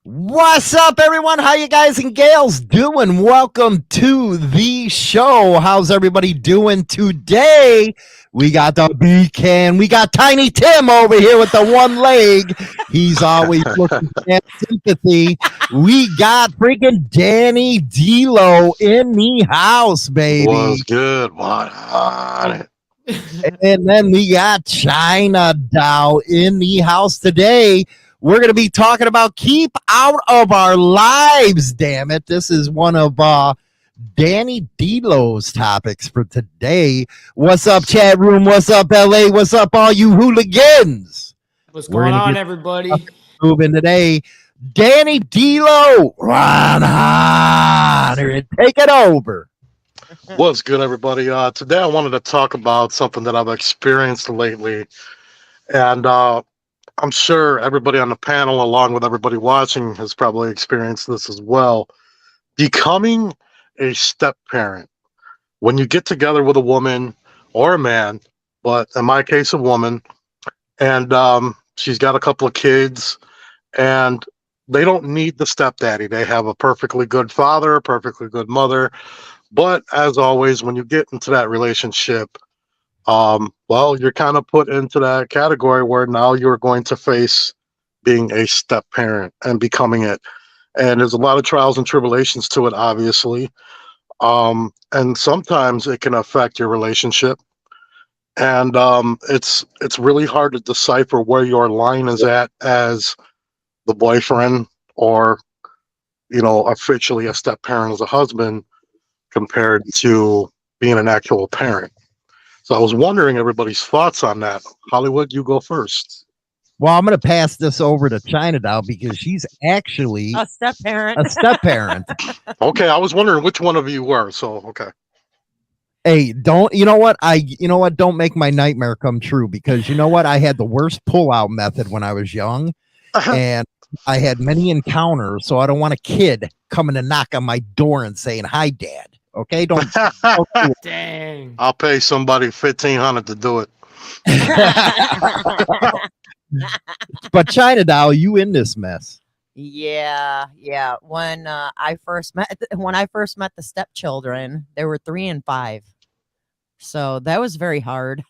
What's up, everyone? How you guys and gals doing? Welcome to the show. How's everybody doing today? We got the Beatcan. We got Tiny Tim over here with the one leg. He's always looking for that sympathy. We got freaking Danny D'Lo in the house, baby. Was good. What on it? And then we got China Dow in the house today. We're going to be talking about keep out of our lives, damn it. This is one of Danny D'Lo's topics for today. What's up, chat room? What's up, LA? What's up, all you hooligans? What's going on, everybody? Moving today. Danny D'Lo, run on. Take it over. What's good, everybody? Today I wanted to talk about something that I've experienced lately. And I'm sure everybody on the panel, along with everybody watching, has probably experienced this as well. Becoming a step parent. When you get together with a woman or a man, but in my case, a woman, and she's got a couple of kids, and they don't need the stepdaddy. They have a perfectly good father, a perfectly good mother. But as always, when you get into that relationship, well, you're kind of put into that category where now you're going to face being a step parent and becoming it. And there's a lot of trials and tribulations to it, obviously. And sometimes it can affect your relationship. And it's really hard to decipher where your line is at as the boyfriend or, officially a step parent as a husband compared to being an actual parent. So I was wondering everybody's thoughts on that. Hollywood, you go first. Well, I'm going to pass this over to China Doll because she's actually a step parent. Okay, I was wondering which one of you were. So, okay. Hey, don't don't make my nightmare come true because you know what? I had the worst pull-out method when I was young, and I had many encounters. So I don't want a kid coming to knock on my door and saying, "Hi, Dad." Okay, don't do it. Dang. I'll pay somebody $1,500 to do it. But China Doll, you in this mess? Yeah. When I first met the stepchildren, they were 3 and 5, so that was very hard.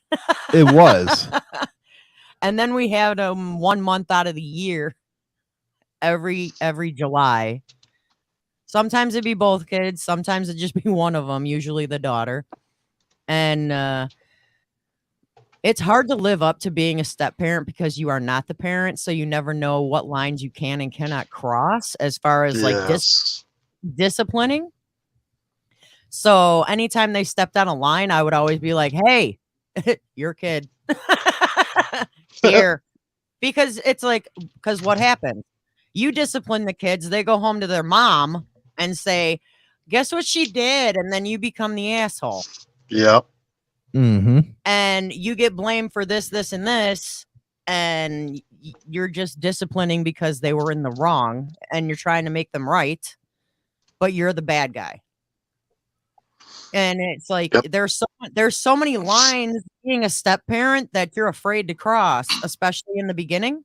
It was. And then we had 1 month out of the year, every July. Sometimes it'd be both kids. Sometimes it'd just be one of them, usually the daughter. And it's hard to live up to being a step parent because you are not the parent. So you never know what lines you can and cannot cross as far as disciplining. So anytime they stepped on a line, I would always be like, hey, your kid here. Because it's like, because what happened? You discipline the kids. They go home to their mom and say, guess what she did? And then you become the asshole. Yep. Mm-hmm. And you get blamed for this, and this. And you're just disciplining because they were in the wrong and you're trying to make them right. But you're the bad guy. And it's like, there's so many lines being a step parent that you're afraid to cross, especially in the beginning.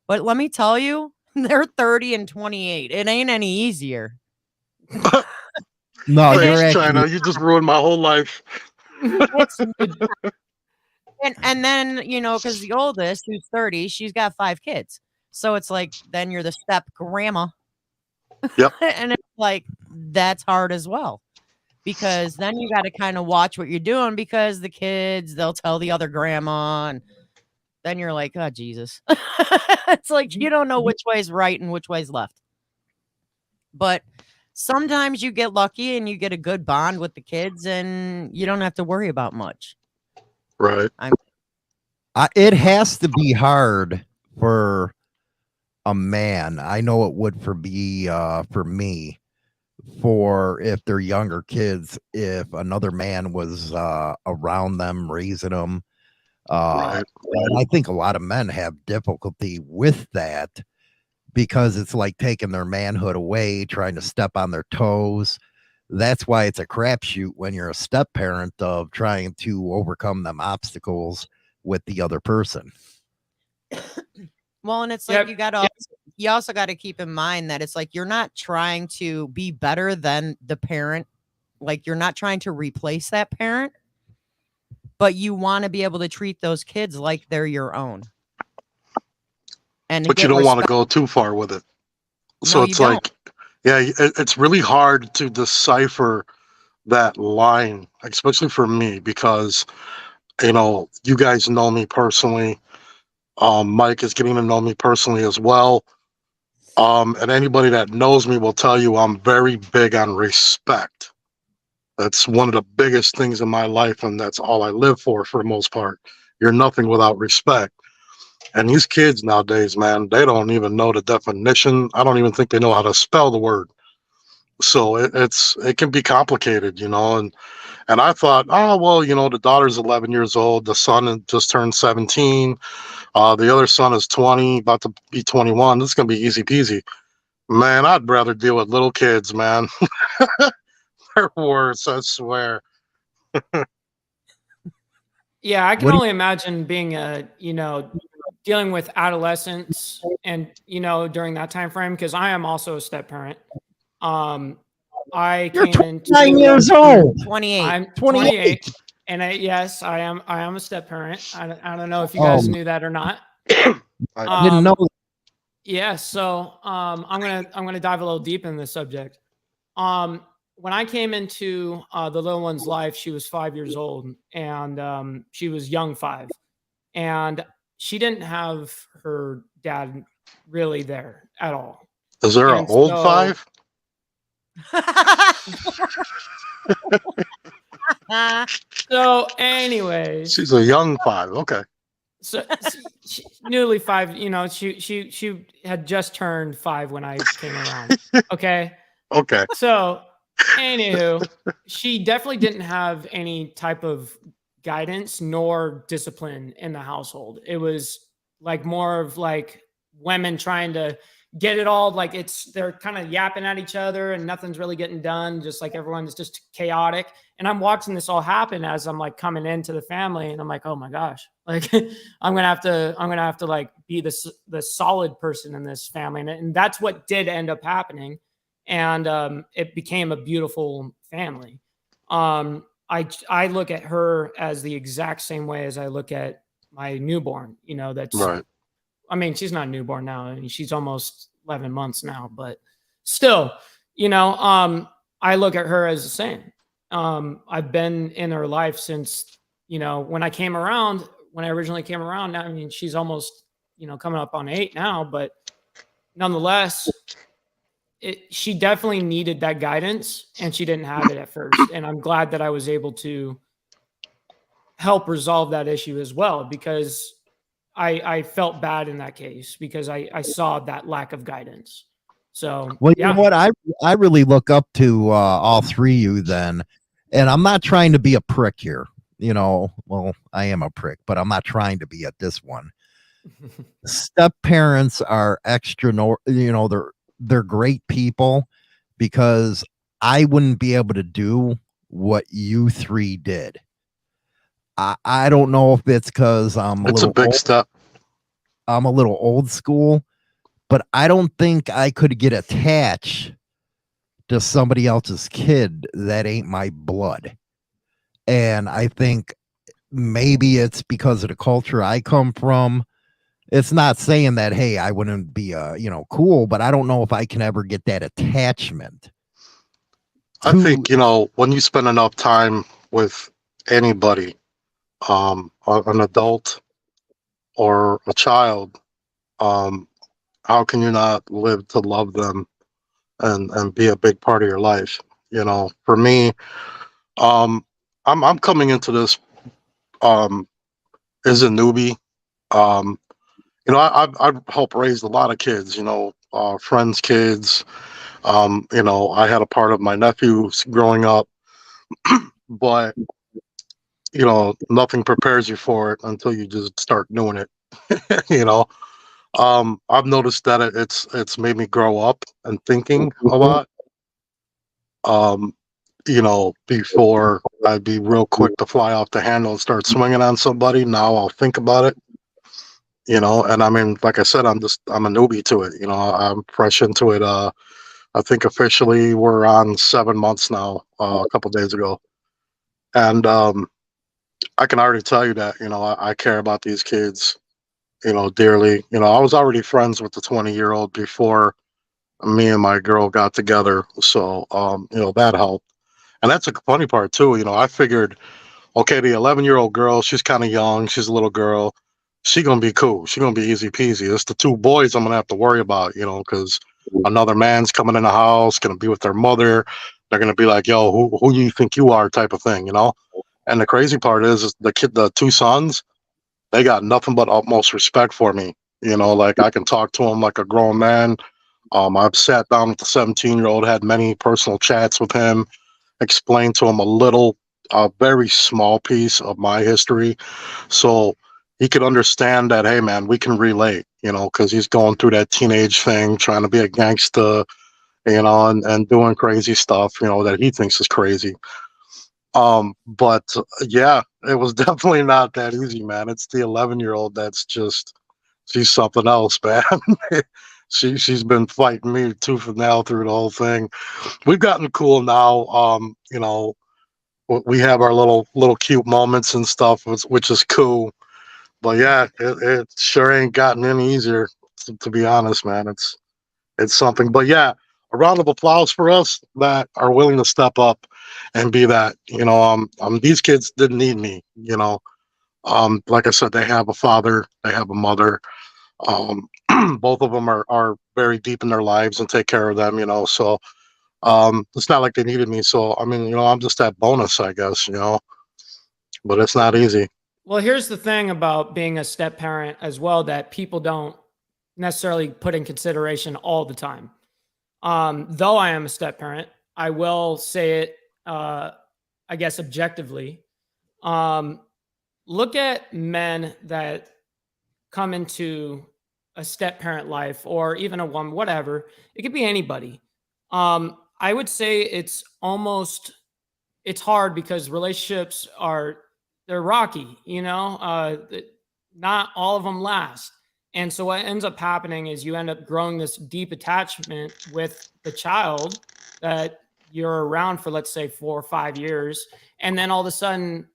But let me tell you, they're 30 and 28. It ain't any easier. No, you're actually, China. You just ruined my whole life. and then, because the oldest, who's 30, she's got 5 kids. So it's like, then you're the step grandma. Yep. And it's like, that's hard as well. Because then you got to kind of watch what you're doing because the kids, they'll tell the other grandma and then you're like, oh, Jesus. It's like you don't know which way is right and which way is left. But sometimes you get lucky and you get a good bond with the kids and you don't have to worry about much. Right. It has to be hard for a man. I know it would for me, for if they're younger kids, if another man was around them, raising them. Right. And I think a lot of men have difficulty with that because it's like taking their manhood away, trying to step on their toes. That's why it's a crapshoot when you're a step parent of trying to overcome them obstacles with the other person. Well, and it's like you got to you also got to keep in mind that it's like you're not trying to be better than the parent. Like, you're not trying to replace that parent, but you want to be able to treat those kids like they're your own. And But you don't want to go too far with it. So No, you it's don't. like, yeah, it's really hard to decipher that line, especially for me, because, you know, you guys know me personally. Mike is getting to know me personally as well. And anybody that knows me will tell you I'm very big on respect. That's one of the biggest things in my life, and that's all I live for the most part. You're nothing without respect. And these kids nowadays, man, they don't even know the definition. I don't even think they know how to spell the word. So it can be complicated, you know. And I thought, oh well, you know, the daughter's 11 years old, the son just turned 17, the other son is 20, about to be 21. This is gonna be easy peasy. Man, I'd rather deal with little kids, man. They're worse, I swear. Yeah, I can What do only imagine being dealing with adolescents and, during that time frame, because I am also a step parent. I You're came into 29 years old. 28. I'm 28. 28, and yes, I am a step parent. I don't know if you guys knew that or not. I Didn't know. Yeah, so I'm gonna dive a little deep in this subject. When I came into the little one's life, she was 5 years old, and she was young 5, and she didn't have her dad really there at all. Is there an And old so, 5? so anyways, She's a young 5. Okay. so she, newly 5. She had just turned 5 when I came around. Okay. Okay. So, anywho, she definitely didn't have any type of guidance nor discipline in the household. It was like more of like women trying to get it all, like they're kind of yapping at each other and nothing's really getting done, just like everyone's just chaotic. And I'm watching this all happen as I'm like coming into the family, and I'm like, oh my gosh, like I'm gonna have to like be the solid person in this family, and that's what did end up happening. And it became a beautiful family. I look at her as the exact same way as I look at my newborn. That's Right. I mean, she's not a newborn now. I mean, she's almost 11 months now, but still, I look at her as the same. I've been in her life since, when I originally came around. Now, I mean, she's almost, coming up on 8 now, but nonetheless, she definitely needed that guidance, and she didn't have it at first. And I'm glad that I was able to help resolve that issue as well, because I felt bad in that case because I saw that lack of guidance. So, Well, yeah. you know what? I really look up to all three of you then, and I'm not trying to be a prick here. Well, I am a prick, but I'm not trying to be at this one. Step parents are extra. They're great people, because I wouldn't be able to do what you three did. I don't know if it's because It's a big step. I'm a little old school, but I don't think I could get attached to somebody else's kid that ain't my blood. And I think maybe it's because of the culture I come from. It's not saying that, hey, I wouldn't be cool, but I don't know if I can ever get that attachment. I think, when you spend enough time with anybody, an adult or a child, how can you not live to love them and be a big part of your life? For me, I'm coming into this as a newbie. I've helped raise a lot of kids, friends' kids. I had a part of my nephews growing up, but nothing prepares you for it until you just start doing it. I've noticed that it's made me grow up and thinking a lot. Before I'd be real quick to fly off the handle and start swinging on somebody. Now I'll think about it. you know. And I mean, like I said, I'm a newbie to it, you know. I'm fresh into it. I think officially we're on 7 months now, a couple days ago. And I can already tell you that, you know, I care about these kids, you know, dearly. You know, I was already friends with the 20-year-old before me and my girl got together. So, you know, that helped. And that's the funny part too. You know, I figured, okay, the 11-year-old girl, she's kind of young. She's a little girl. She gonna be cool. She gonna be easy peasy. It's the two boys I'm gonna have to worry about, you know, because another man's coming in the house, gonna be with their mother. They're gonna be like, "Yo, who do you think you are?" type of thing, you know. And the crazy part is the two sons, they got nothing but utmost respect for me. You know, like I can talk to them like a grown man. I've sat down with the 17-year-old, had many personal chats with him, explained to him a very small piece of my history, so he could understand that. Hey, man, we can relate. You know, because he's going through that teenage thing, trying to be a gangster, you know, and doing crazy stuff, you know, that he thinks is crazy. But yeah, it was definitely not that easy, man. It's the 11-year-old that's just, she's something else, man. She's been fighting me tooth and nail through the whole thing. We've gotten cool now. You know, we have our little cute moments and stuff, which is cool. But yeah, it sure ain't gotten any easier, to be honest, man. It's something. But yeah, a round of applause for us that are willing to step up and be that. You know, these kids didn't need me. You know, like I said, they have a father, they have a mother. Um, both of them are very deep in their lives and take care of them. You know, so it's not like they needed me. So I mean, you know, I'm just that bonus, I guess. You know, but it's not easy. Well, here's the thing about being a step parent as well that people don't necessarily put in consideration all the time. Though I am a step parent, I will say it, I guess, objectively. Um, Look at men that come into a step parent life or even a woman, whatever. It could be anybody. I would say it's hard because relationships they're rocky, you know, not all of them last. And so what ends up happening is you end up growing this deep attachment with the child that you're around for, let's say, 4 or 5 years. And then all of a sudden,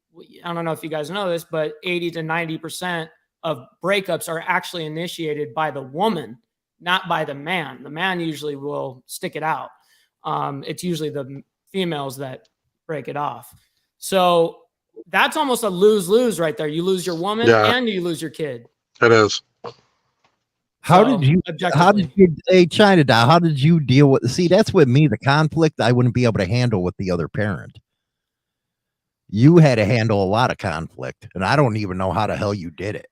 I don't know if you guys know this, but 80 to 90% of breakups are actually initiated by the woman, not by the man. The man usually will stick it out. It's usually the females that break it off. So that's almost a lose-lose right there. You lose your woman and you lose your kid. It is. How did you, hey, China Doll, how did you deal with, see, that's with me, the conflict I wouldn't be able to handle with the other parent. You had to handle a lot of conflict, and I don't even know how the hell you did it.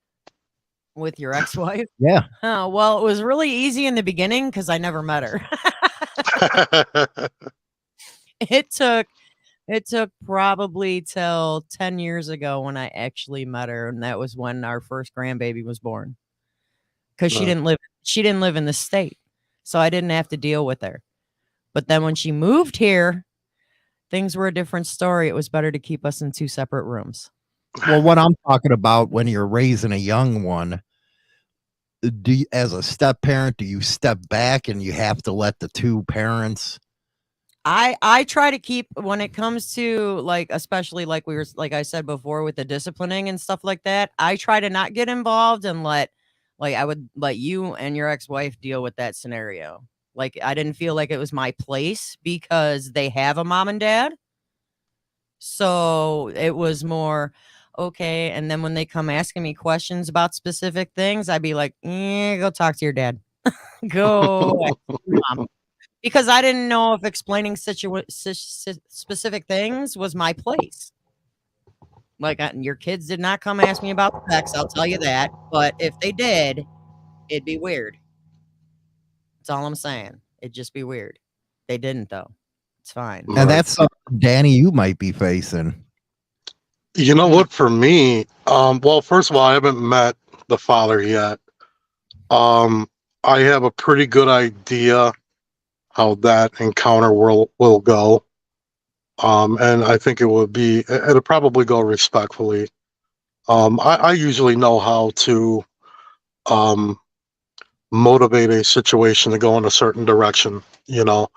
With your ex-wife? Yeah. Oh, well, it was really easy in the beginning because I never met her. It took probably till 10 years ago when I actually met her, and that was when our first grandbaby was born. Because she didn't live in the state, so I didn't have to deal with her. But then when she moved here, things were a different story. It was better to keep us in 2 separate rooms. Well, what I'm talking about, when you're raising a young one, as a step parent, do you step back and you have to let the two parents? I try to keep, when it comes to, like, especially like I said before with the disciplining and stuff like that, I try to not get involved and I would let you and your ex-wife deal with that scenario. Like, I didn't feel like it was my place because they have a mom and dad. So it was more, okay. And then when they come asking me questions about specific things, I'd be like, go talk to your dad. Go ask your mom. Because I didn't know if explaining specific things was my place. Like, your kids did not come ask me about sex, I'll tell you that. But if they did, it'd be weird. That's all I'm saying. It'd just be weird. They didn't, though. It's fine. And that's something, Danny, you might be facing. You know what? For me, well, first of all, I haven't met the father yet. I have a pretty good idea how that encounter will go. And I think it'll probably go respectfully. I usually know how to motivate a situation to go in a certain direction, and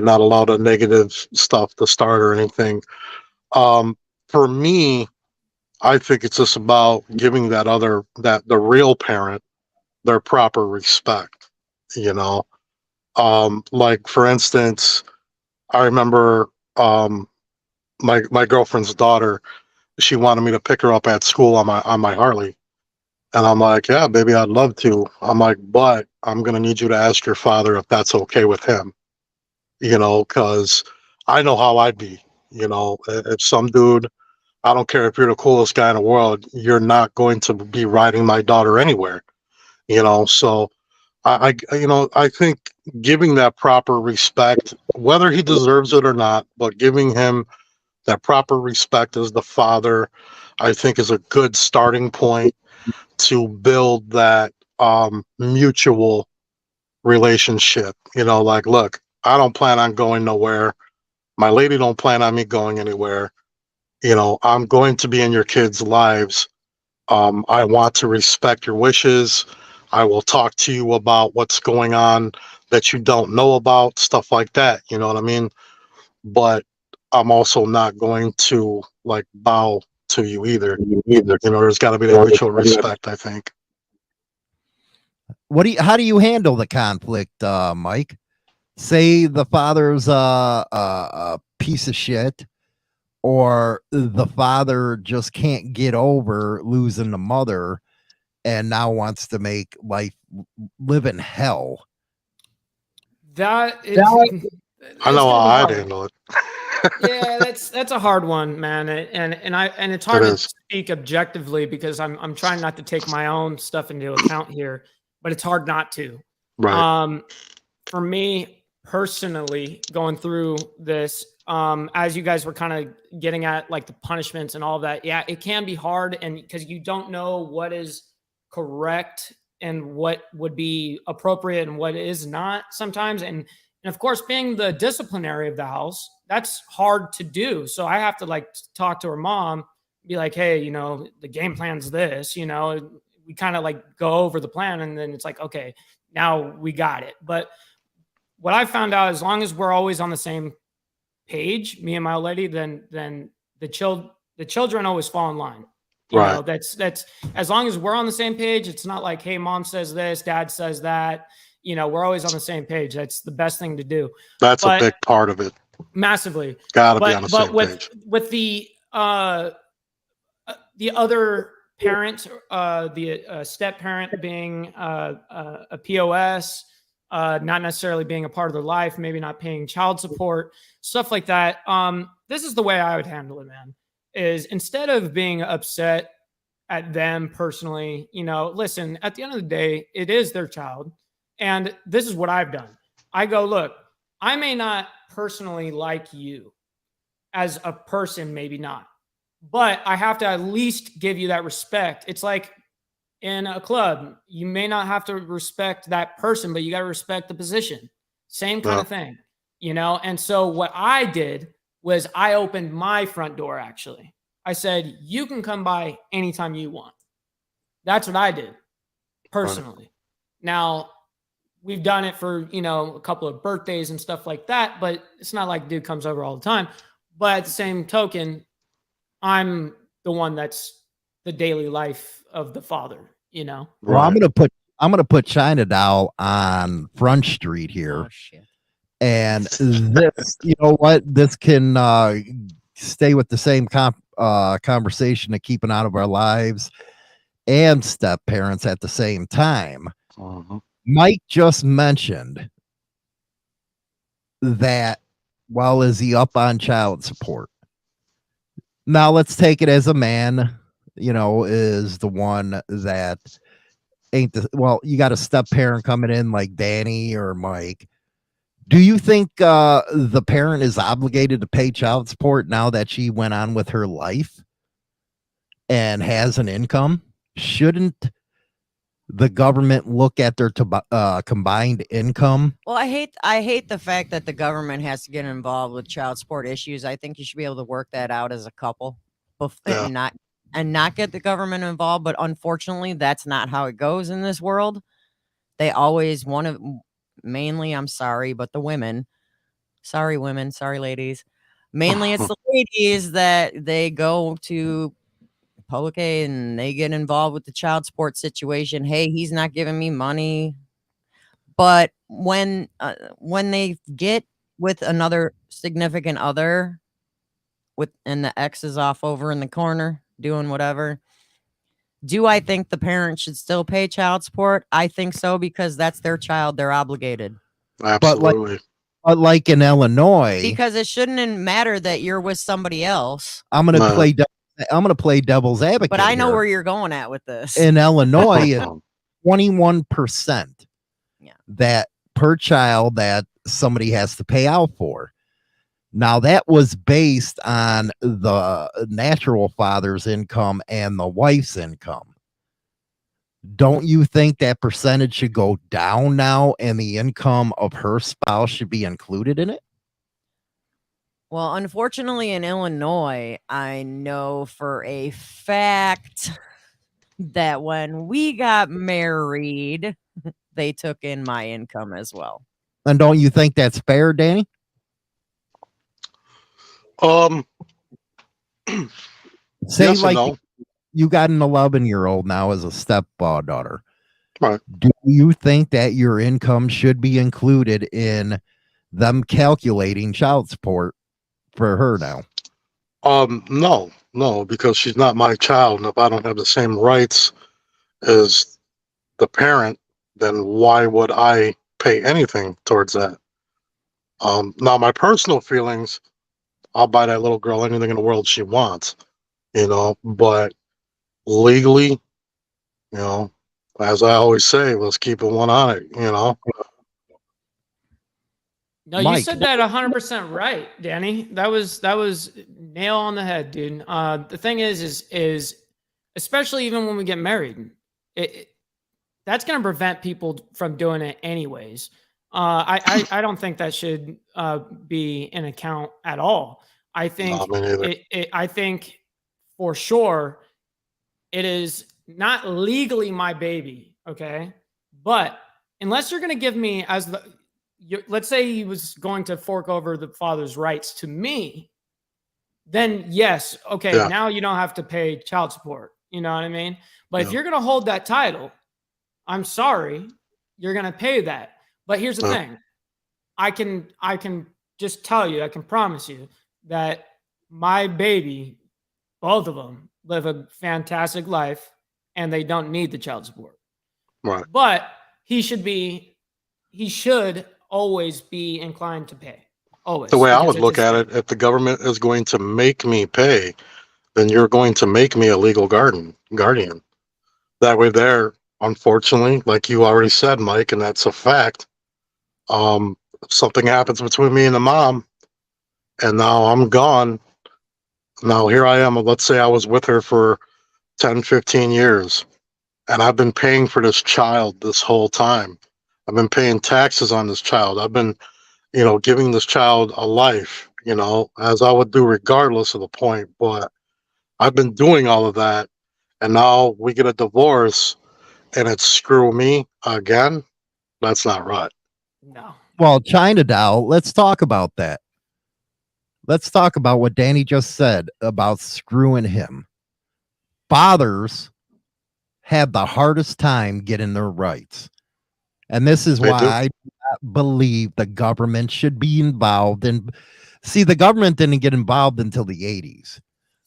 not allow the negative stuff to start or anything. For me, I think it's just about giving that the real parent their proper respect, you know. Like for instance, I remember my girlfriend's daughter, she wanted me to pick her up at school on my Harley. And I'm like, yeah, baby, I'd love to. I'm like, but I'm gonna need you to ask your father if that's okay with him, because I know how I'd be, if some dude, I don't care if you're the coolest guy in the world, you're not going to be riding my daughter anywhere, So I think giving that proper respect, whether he deserves it or not, but giving him that proper respect as the father, I think is a good starting point to build that mutual relationship. Like, look, I don't plan on going nowhere. My lady don't plan on me going anywhere. I'm going to be in your kids' lives. I want to respect your wishes. I will talk to you about what's going on that you don't know about, stuff like that. You know what I mean? But I'm also not going to like bow to you either. There's got to be that mutual respect, I think. How do you handle the conflict, Mike? Say the father's a piece of shit, or the father just can't get over losing the mother and now wants to make live in hell. That is, I know how I'd handle it. Yeah, that's a hard one, man. And it's hard to speak objectively because I'm trying not to take my own stuff into account here, but it's hard not to. Right. For me personally, going through this, as you guys were kind of getting at, like the punishments and all of that, yeah, it can be hard, and because you don't know what is correct and what would be appropriate and what is not sometimes, and of course, being the disciplinary of the house, that's hard to do. So I have to like talk to her mom, be like, hey, the game plan's this, we kind of like go over the plan, and then it's like, okay, now we got it. But what I found out, as long as we're always on the same page, me and my old lady, then the children always fall in line. Right. That's as long as we're on the same page. It's not like, hey, mom says this, dad says that. We're always on the same page. That's the best thing to do. That's a big part of it. Massively. Gotta be on the same page. With the other parent, the step parent being a POS, not necessarily being a part of their life, maybe not paying child support, stuff like that. This is the way I would handle it, man, is instead of being upset at them personally, listen, at the end of the day, it is their child. And this is what I've done. I go, look, I may not personally like you as a person, maybe not, but I have to at least give you that respect. It's like in a club, you may not have to respect that person, but you got to respect the position. Same kind of thing, And so what I did was I opened my front door, actually. I said, you can come by anytime you want. That's what I did personally. Right. Now, we've done it for, a couple of birthdays and stuff like that, but it's not like dude comes over all the time. But at the same token, I'm the one that's the daily life of the father, Well, right. I'm gonna put China Doll on Front Street here. Oh, shit. And this, you know what? This can stay with the same conversation of keeping out of our lives and step parents at the same time. Uh-huh. Mike just mentioned that, well, is he up on child support? Now let's take it as a man, is the one that ain't you got a step parent coming in like Danny or Mike. Do you think the parent is obligated to pay child support now that she went on with her life and has an income? Shouldn't the government look at their combined income? Well, I hate the fact that the government has to get involved with child support issues. I think you should be able to work that out as a couple, and not and not get the government involved. But unfortunately, that's not how it goes in this world. They always want to, mainly, I'm sorry, but the women, sorry, women, sorry, ladies. Mainly, it's the ladies that they go to public aid and they get involved with the child support situation. Hey, he's not giving me money. But when they get with another significant other, and the ex is off over in the corner doing whatever, do I think the parents should still pay child support? I think so, because that's their child. They're obligated. Absolutely. But like in Illinois, Because it shouldn't matter that you're with somebody else. I'm gonna No. play devil's advocate. But I know here. where you're going at with this. In Illinois, it's 21% that per child that somebody has to pay out for. Now that was based on the natural father's income and the wife's income. Don't you think that percentage should go down now and the income of her spouse should be included in it? Well, unfortunately, in Illinois, I know for a fact that when we got married, they took in my income as well. And don't you think that's fair, Danny? Say yes like and no. you got an 11-year-old now as a stepdaughter. Right. Do you think that your income should be included in them calculating child support for her now? No, because she's not my child, and if I don't have the same rights as the parent, then why would I pay anything towards that? Now my personal feelings, I'll buy that little girl anything in the world she wants, but legally, as I always say, let's keep it one on it, No, Mike. you said that 100% right, Danny. That was nail on the head, dude. The thing is especially even when we get married, that's going to prevent people from doing it anyways. I don't think that should be an account at all. I think No, me neither. I think for sure it is not legally my baby, okay? But unless you're going to give me let's say he was going to fork over the father's rights to me, then yes, okay, Yeah. now you don't have to pay child support. You know what I mean? But if Yeah. you're going to hold that title, I'm sorry, you're going to pay that. But here's the Yeah. thing. I can just tell you, I can promise you that my baby, both of them, live a fantastic life and they don't need the child support. Right. But he should always be inclined to pay. Always. The way I because would look it's- at it, if the government is going to make me pay, then you're going to make me a legal guardian. That way there, unfortunately, like you already said, Mike, and that's a fact, if something happens between me and the mom, and now I'm gone, now here I am, let's say I was with her for 10, 15 years, and I've been paying for this child this whole time. I've been paying taxes on this child. I've been, giving this child a life, as I would do regardless of the point. But I've been doing all of that, and now we get a divorce, and it's screw me again. That's not right. No. Well, China Doll, let's talk about that. Let's talk about what Danny just said about screwing him. Fathers have the hardest time getting their rights. And this is They why do. I do not believe the government should be involved. And see, the government didn't get involved until the 80s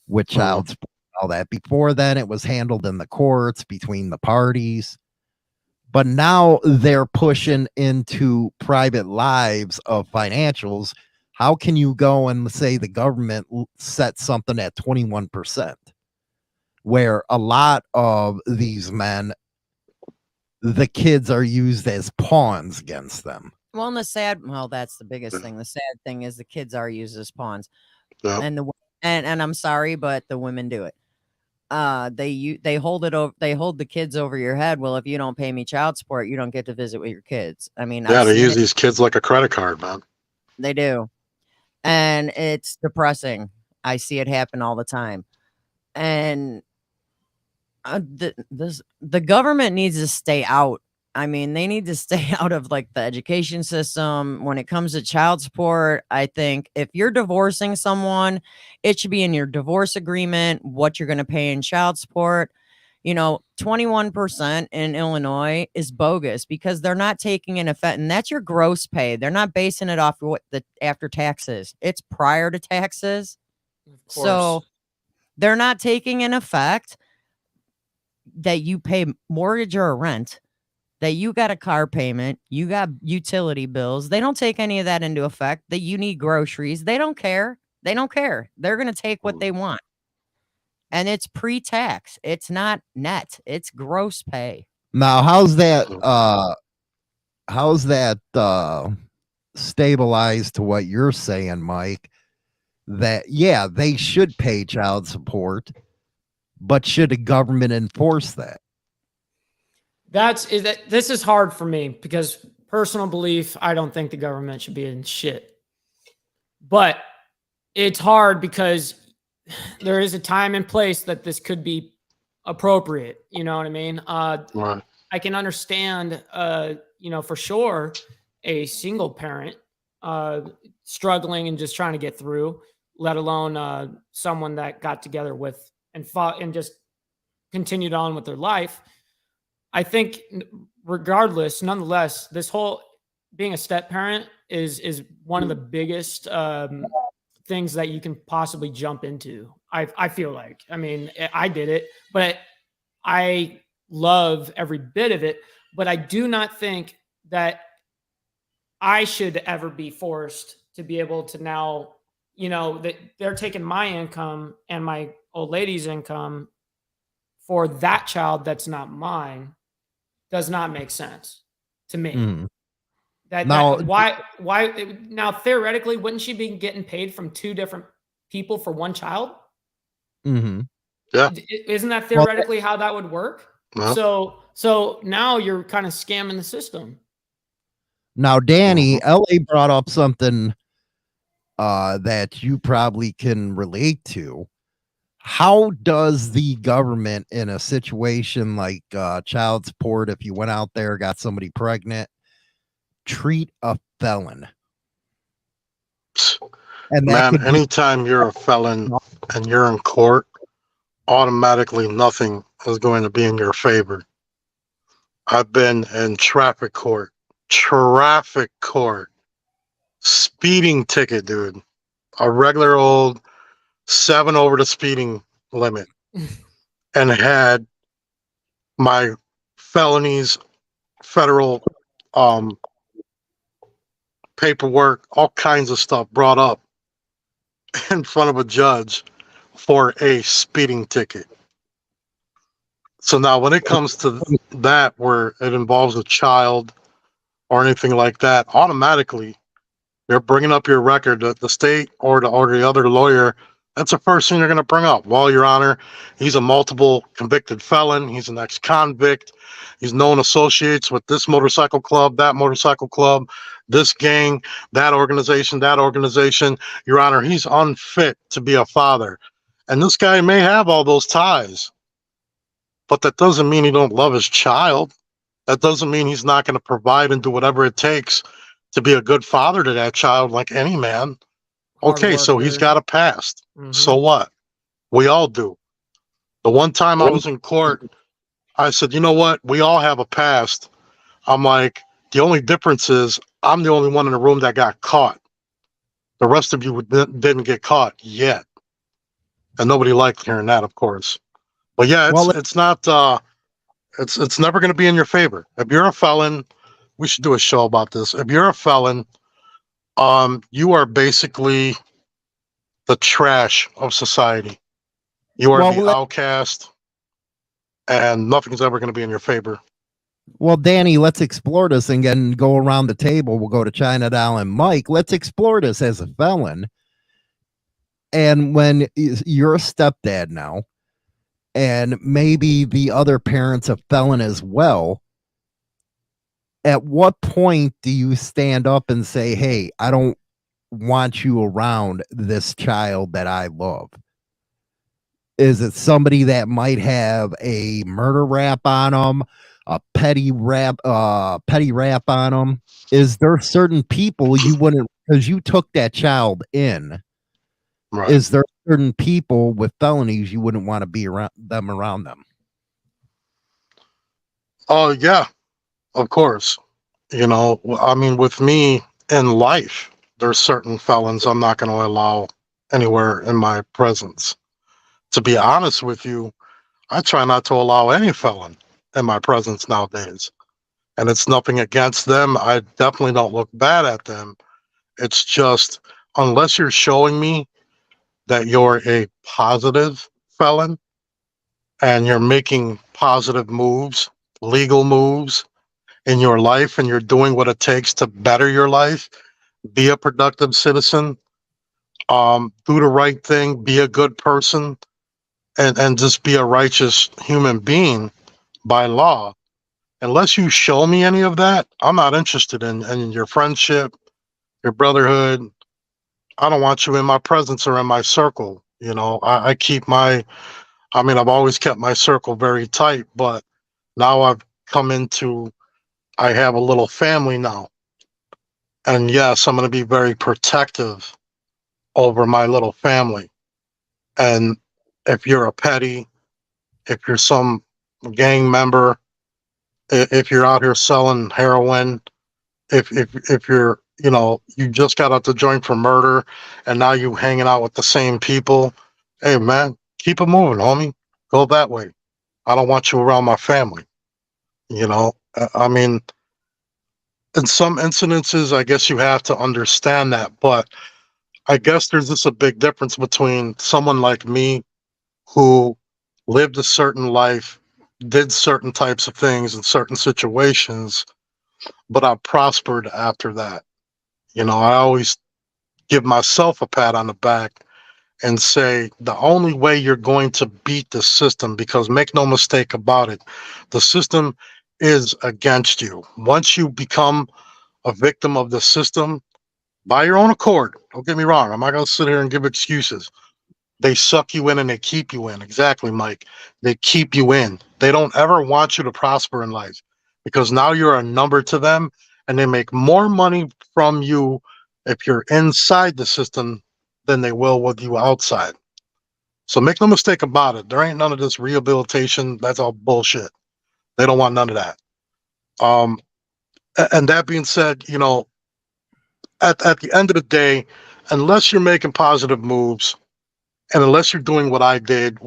with child support and all that. Before then, it was handled in the courts between the parties. But now they're pushing into private lives of financials. How can you go and say the government set something at 21%, where a lot of these men, the kids are used as pawns against them? Well, that's the biggest thing. The sad thing is the kids are used as pawns, Yeah. and I'm sorry, but the women do it. They hold the kids over your head. Well, if you don't pay me child support, you don't get to visit with your kids. I mean, Yeah, I've they seen use it. these kids like a credit card, man. They do, and it's depressing. I see it happen all the time, and The government needs to stay out. I mean, they need to stay out of like the education system. When it comes to child support, I think if you're divorcing someone, it should be in your divorce agreement what you're going to pay in child support. 21% in Illinois is bogus because they're not taking an effect, and that's your gross pay. They're not basing it off what the after taxes. It's prior to taxes. Of course. So they're not taking an effect that you pay mortgage or rent, that you got a car payment, you got utility bills. They don't take any of that into effect, that you need groceries. They don't care. They don't care. They're going to take what they want. And it's pre-tax. It's not net. It's gross pay. Now, how's that stabilized to what you're saying, Mike? That, yeah, they should pay child support, but should the government enforce that? This is hard for me because personal belief, I don't think the government should be in shit. But it's hard because there is a time and place that this could be appropriate. You know what I mean? Right. I can understand, for sure, a single parent struggling and just trying to get through, let alone someone that got together with and fought and just continued on with their life. I think regardless, nonetheless, this whole being a step parent is one of the biggest things that you can possibly jump into. I feel like, I mean, I did it, but I love every bit of it, but I do not think that I should ever be forced to be able to now, that they're taking my income and my old lady's income for that child that's not mine does not make sense to me. Mm. Why now theoretically wouldn't she be getting paid from two different people for one child? Mm-hmm. Yeah. Isn't that theoretically how that would work? Well, So now you're kind of scamming the system. Now, Danny, LA brought up something that you probably can relate to. How does the government in a situation like child support, if you went out there, got somebody pregnant, treat a felon? And man, anytime you're a felon and you're in court, automatically nothing is going to be in your favor. I've been in traffic court, speeding ticket, dude. A regular old 7 over the speeding limit, and had my felonies, federal paperwork, all kinds of stuff brought up in front of a judge for a speeding ticket. So now when it comes to that, where it involves a child or anything like that, automatically they're bringing up your record. The state or the other lawyer, that's the first thing they're going to bring up. Well, Your Honor, he's a multiple convicted felon. He's an ex-convict. He's known associates with this motorcycle club, that motorcycle club, this gang, that organization. Your Honor, he's unfit to be a father. And this guy may have all those ties, but that doesn't mean he don't love his child. That doesn't mean he's not going to provide and do whatever it takes to be a good father to that child, like any man. Okay, so he's got a past. Mm-hmm. So what? We all do. The one time I was in court, I said, you know what? We all have a past. I'm like, the only difference is I'm the only one in the room that got caught. The rest of you didn't get caught yet. And nobody liked hearing that, of course. But yeah, it's not, it's never going to be in your favor. If you're a felon, we should do a show about this. If you're a felon, you are basically the trash of society. You are the outcast, and nothing's ever going to be in your favor. Well, Danny, let's explore this and go around the table. We'll go to China Doll and Mike. Let's explore this as a felon. And when you're a stepdad now, and maybe the other parent's a felon as well, at what point do you stand up and say, hey, I don't want you around this child that I love? Is it somebody that might have a murder rap on them, a petty rap on them? Is there certain people you wouldn't, because you took that child in? Right. Is there certain people with felonies you wouldn't want to be around them? Oh yeah, of course. I mean, with me in life, there's certain felons I'm not going to allow anywhere in my presence. To be honest with you, I try not to allow any felon in my presence nowadays. And it's nothing against them. I definitely don't look bad at them. It's just, unless you're showing me that you're a positive felon and you're making positive moves, legal moves in your life, and you're doing what it takes to better your life, be a productive citizen, do the right thing, be a good person, and just be a righteous human being by law. Unless you show me any of that, I'm not interested in your friendship, your brotherhood. I don't want you in my presence or in my circle. I keep I've always kept my circle very tight, but now come into, I have a little family now. And yes, I'm going to be very protective over my little family. And if you're a petty, if you're some gang member, if you're out here selling heroin, if you're, you just got out the joint for murder and now you hanging out with the same people, hey man, keep it moving, homie. Go that way. I don't want you around my family. I mean, in some incidences, I guess you have to understand that, but I guess there's just a big difference between someone like me who lived a certain life, did certain types of things in certain situations, but I prospered after that. I always give myself a pat on the back and say the only way you're going to beat the system, because make no mistake about it, the system is against you. Once you become a victim of the system by your own accord, don't get me wrong, I'm not going to sit here and give excuses. They suck you in and they keep you in. Exactly, Mike. They keep you in. They don't ever want you to prosper in life because now you're a number to them and they make more money from you if you're inside the system than they will with you outside. So make no mistake about it. There ain't none of this rehabilitation. That's all bullshit. They don't want none of that. Um, and that being said, at the end of the day, unless you're making positive moves, and unless you're doing what I did,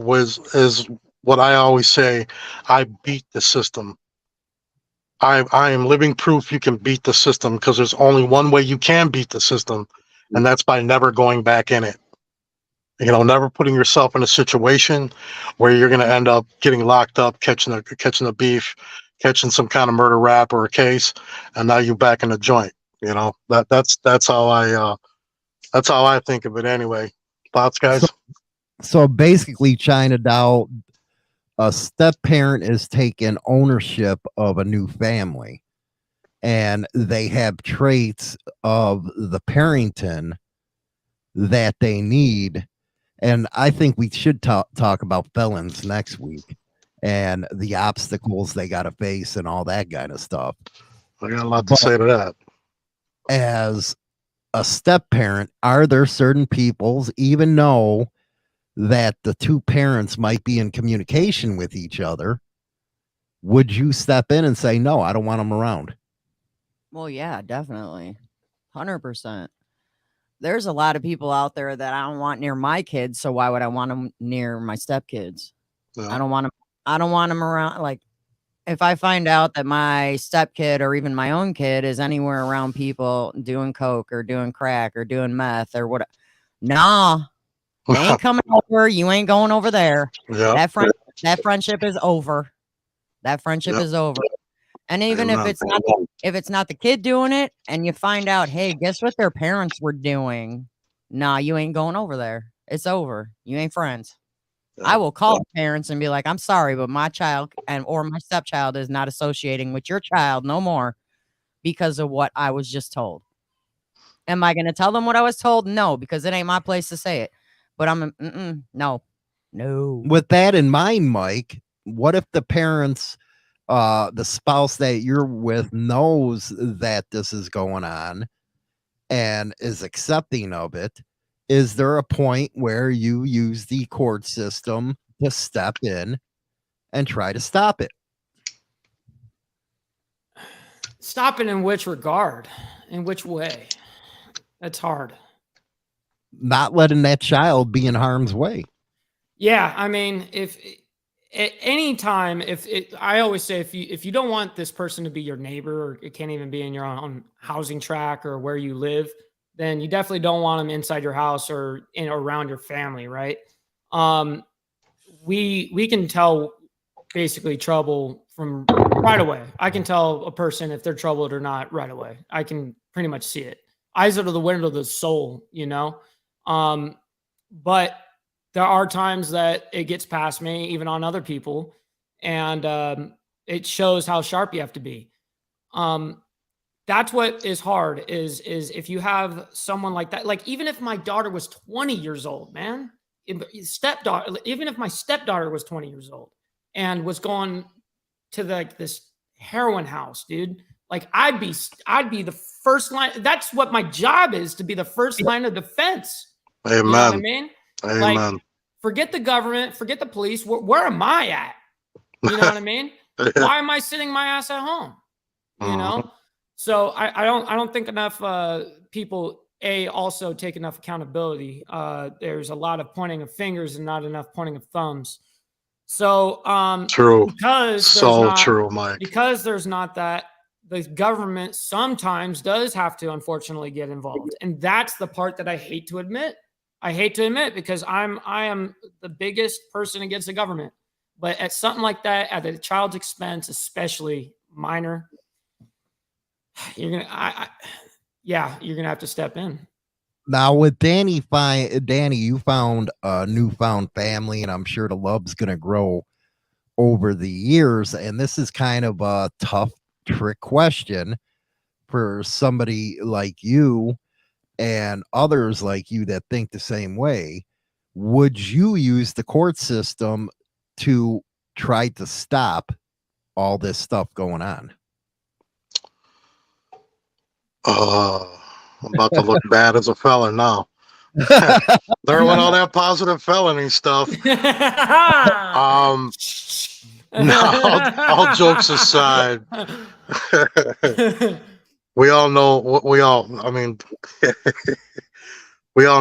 is what I always say, I beat the system. I am living proof you can beat the system, because there's only one way you can beat the system, and that's by never going back in it. Never putting yourself in a situation where you're going to end up getting locked up, catching a beef, catching some kind of murder rap or a case, and now you're back in the joint. That's how I think of it anyway. Thoughts, guys? So basically, China Doll, a step parent is taking ownership of a new family, and they have traits of the parenting that they need. And I think we should talk about felons next week and the obstacles they got to face and all that kind of stuff. I got a lot to say to that. As a step parent, are there certain peoples, even though that the two parents might be in communication with each other, would you step in and say, no, I don't want them around? Well, yeah, definitely. 100%. There's a lot of people out there that I don't want near my kids, so why would I want them near my stepkids? Yeah. I don't want them around. Like, if I find out that my stepkid or even my own kid is anywhere around people doing coke or doing crack or doing meth or what, nah, they ain't coming over. You ain't going over there. Yeah. That friendship is over. That friendship is over. And even if it's not the kid doing it, and you find out, hey, guess what their parents were doing? Nah, you ain't going over there. It's over. You ain't friends. I will call the parents and be like, I'm sorry, but my child or my stepchild is not associating with your child no more because of what I was just told. Am I going to tell them what I was told? No, because it ain't my place to say it. But no. No. With that in mind, Mike, what if the parents, the spouse that you're with knows that this is going on and is accepting of it? Is there a point where you use the court system to step in and try to stop it? Stop it in which regard? In which way? That's hard. Not letting that child be in harm's way. Yeah, I mean, if at any time, I always say, if you don't want this person to be your neighbor, or it can't even be in your own housing tract or where you live, then you definitely don't want them inside your house or in or around your family, right? We can tell basically trouble from right away. I can tell a person if they're troubled or not right away. I can pretty much see it. Eyes are the window of the soul, you know. But there are times that it gets past me, even on other people, and it shows how sharp you have to be. That's what is hard is if you have someone like that. Like, even if my daughter was 20 years old, man, stepdaughter, even if my stepdaughter was 20 years old and was going to this heroin house, dude, like I'd be the first line. That's what my job is, to be the first line of defense. Amen. You know what I mean? Amen. Like, forget the government, forget the police. Where am I at? You know what I mean? Why am I sitting my ass at home? You know? So I don't think enough people also take enough accountability. There's a lot of pointing of fingers and not enough pointing of thumbs. So true. Because So true, Mike. Because there's not that, the government sometimes does have to, unfortunately, get involved. And that's the part that I hate to admit. I hate to admit, because I am the biggest person against the government. But at something like that, at a child's expense, especially minor, you're gonna have to step in. Now with Danny, you found a newfound family, and I'm sure the love's gonna grow over the years. And this is kind of a tough trick question for somebody like you and others like you that think the same way. Would you use the court system to try to stop all this stuff going on? I'm about to look bad as a fella now. There went all that positive felony stuff. No, all jokes aside, we all know we all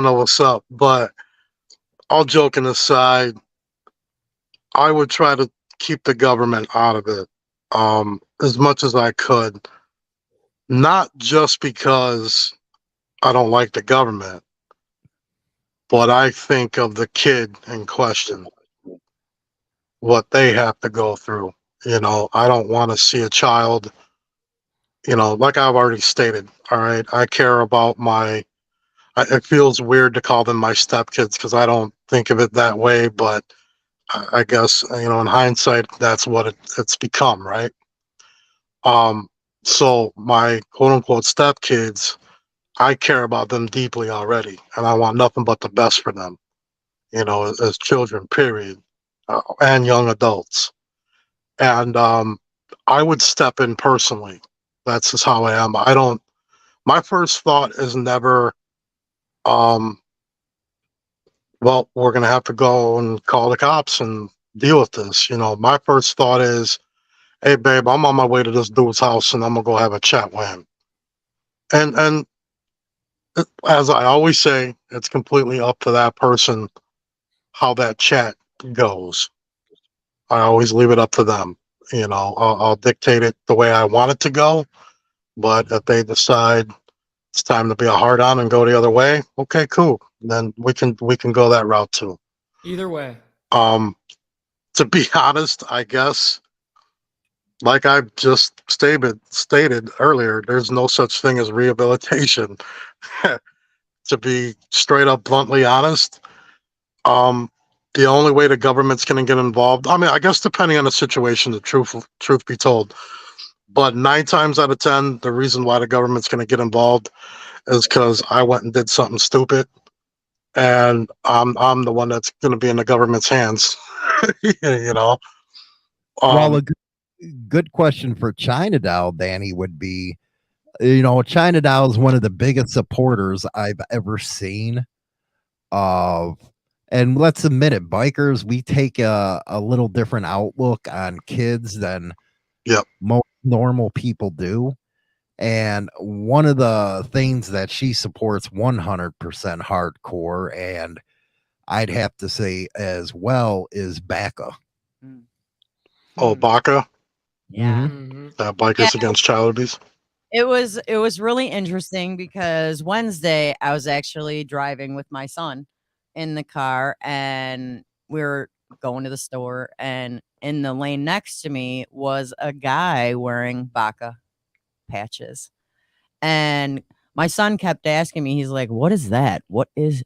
know what's up. But all joking aside, I would try to keep the government out of it as much as I could. Not just because I don't like the government, but I think of the kid in question, what they have to go through. You know, I don't want to see a child, you know, like I've already stated. All right. I care about it feels weird to call them my stepkids because I don't think of it that way. But I guess, you know, in hindsight, that's what it's become. Right. So my quote unquote stepkids, I care about them deeply already, and I want nothing but the best for them, you know, as children, period, and young adults. And I would step in personally. That's just how I am. My first thought is never, well, we're going to have to go and call the cops and deal with this. You know, my first thought is, hey, babe, I'm on my way to this dude's house and I'm going to go have a chat with him. And as I always say, it's completely up to that person how that chat goes. I always leave it up to them. You know, I'll dictate it the way I want it to go. But if they decide it's time to be a hard on and go the other way, okay, cool. Then we can go that route too. Either way. To be honest, I guess, like I just stated earlier, there's no such thing as rehabilitation. To be straight up bluntly honest, the only way the government's going to get involved, I mean, I guess depending on the situation, the truth be told, but 9 times out of 10, the reason why the government's going to get involved is because I went and did something stupid, and I'm the one that's going to be in the government's hands. You know. Well, Um, good question for China Doll, Danny, would be, China Doll is one of the biggest supporters I've ever seen of, and let's admit it, bikers, we take a little different outlook on kids than Yep. most normal people do. And one of the things that she supports 100% hardcore, and I'd have to say as well, is BACA. Oh, Baca, Yeah. Mhm. Bikers Against Child Abuse. It was really interesting because Wednesday I was actually driving with my son in the car, and we were going to the store, and in the lane next to me was a guy wearing Baca patches. And my son kept asking me, he's like, "What is that? What is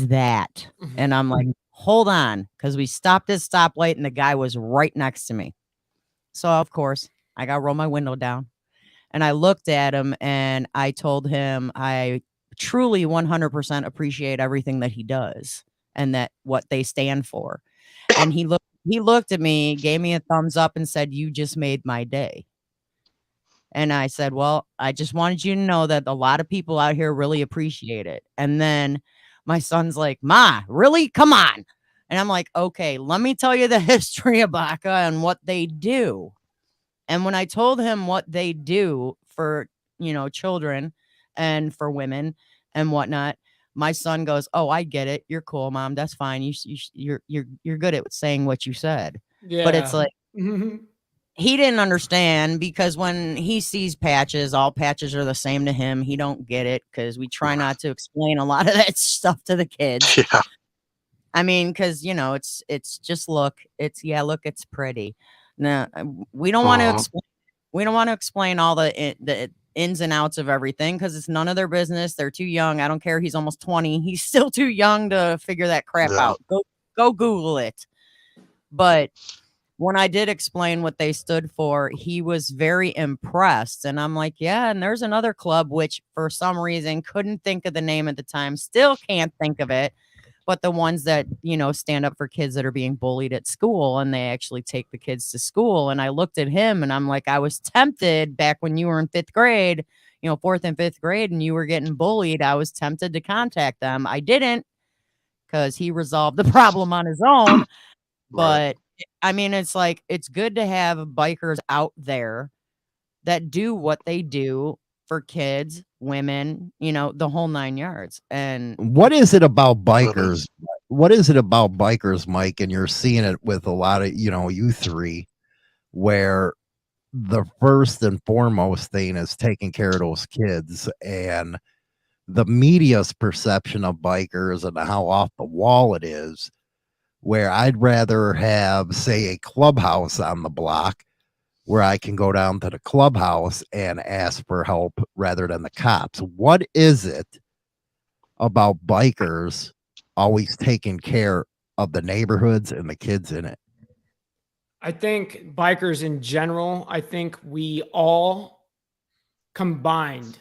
that?" And I'm like, "Hold on," because we stopped at stoplight and the guy was right next to me. So of course I got to roll my window down. And I looked at him and I told him I truly 100% appreciate everything that he does and that what they stand for. And he looked at me, gave me a thumbs up and said, "You just made my day." And I said, "Well, I just wanted you to know that a lot of people out here really appreciate it." And then my son's like, "Ma, really? Come on." And I'm like, "Okay, let me tell you the history of Baca and what they do." And when I told him what they do for, children and for women and whatnot, my son goes, "Oh, I get it. You're cool, mom. That's fine. You're good at saying what you said." But it's Yeah. like he didn't understand because when he sees patches, all patches are the same to him. He don't get it because we try not to explain a lot of that stuff to the kids. Yeah. I mean, because it's just look, look, it's pretty. No, we don't want to Uh-huh. explain. We don't want to explain all the ins and outs of everything because it's none of their business. They're too young. I don't care. He's almost 20. He's still too young to figure that crap Yeah. out. Go Google it. But when I did explain what they stood for, he was very impressed. And I'm like, yeah, and there's another club which for some reason couldn't think of the name at the time, still can't think of it. But the ones that, stand up for kids that are being bullied at school and they actually take the kids to school. And I looked at him and I'm like, I was tempted back when you were in fifth grade, fourth and fifth grade, and you were getting bullied. I was tempted to contact them. I didn't because he resolved the problem on his own. Right. But I mean, it's like, it's good to have bikers out there that do what they do for kids, women, the whole 9 yards. And What is it about That bikers? is. What is it about bikers, Mike? And you're seeing it with a lot of, you three, where the first and foremost thing is taking care of those kids, and the media's perception of bikers and how off the wall it is, where I'd rather have, say, a clubhouse on the block where I can go down to the clubhouse and ask for help rather than the cops. What is it about bikers always taking care of the neighborhoods and the kids in it? I think bikers in general, I think we all combined,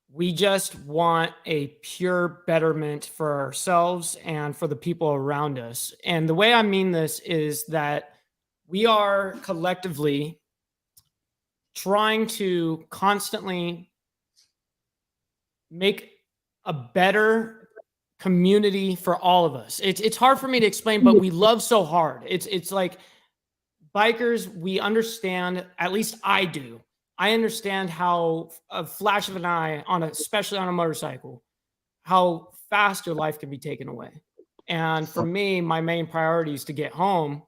we just want a pure betterment for ourselves and for the people around us. And the way I mean this is that we are collectively trying to constantly make a better community for all of us. It's hard for me to explain, but we love so hard. It's like bikers, we understand, at least I do. I understand how a flash of an eye especially on a motorcycle, how fast your life can be taken away. And for me, my main priority is to get home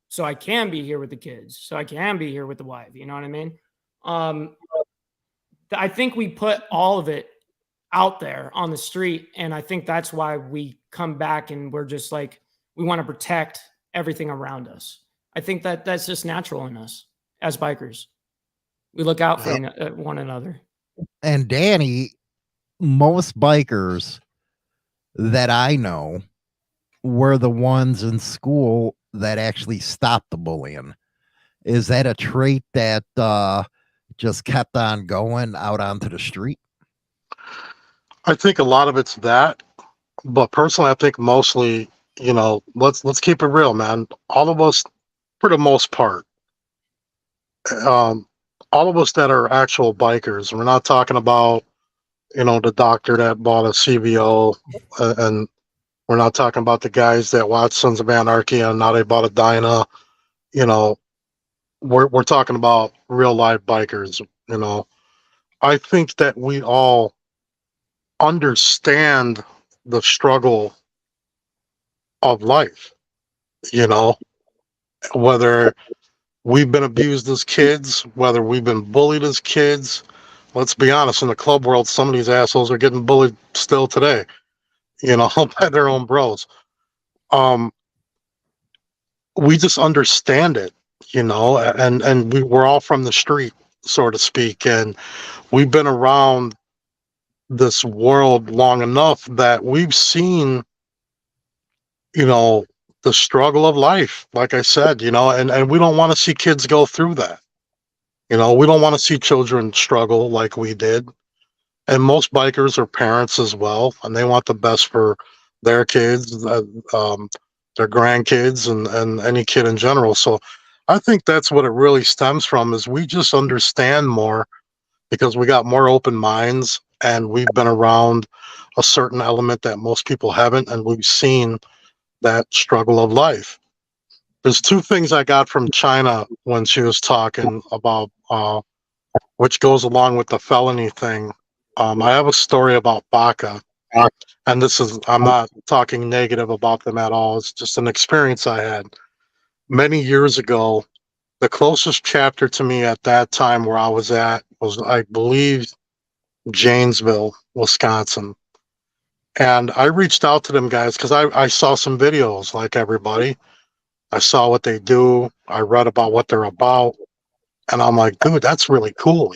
so I can be here with the kids, so I can be here with the wife. You know what I mean? Um, I think we put all of it out there on the street. And I think that's why we come back and we're just like, we want to protect everything around us. I think that that's just natural in us as bikers. We look out for one another. And Danny, most bikers that I know were the ones in school that actually stopped the bullying. Is that a trait that just kept on going out onto the street? I think a lot of it's that. But personally, I think mostly, let's keep it real, man. All of us, for the most part, um, all of us that are actual bikers, we're not talking about, the doctor that bought a CVO, and we're not talking about the guys that watch Sons of Anarchy and now they bought a Dyna. You know, we're talking about real life bikers. You know, I think that we all understand the struggle of life. You know, whether we've been abused as kids, whether we've been bullied as kids. Let's be honest, in the club world, some of these assholes are getting bullied still today, by their own bros. Um, we just understand it, and we're all from the street, so to speak, and we've been around this world long enough that we've seen, you know, the struggle of life, like I said, and we don't want to see kids go through that. We don't want to see children struggle like we did. And most bikers are parents as well, and they want the best for their kids, their grandkids, and any kid in general. So I think that's what it really stems from is we just understand more because we got more open minds and we've been around a certain element that most people haven't, and we've seen that struggle of life. There's two things I got from China when she was talking about, which goes along with the felony thing. I have a story about Baca, and I'm not talking negative about them at all. It's just an experience I had many years ago. The closest chapter to me at that time where I was at was, I believe, Janesville, Wisconsin. And I reached out to them guys because I saw some videos like everybody. I saw what they do. I read about what they're about. And I'm like, dude, that's really cool.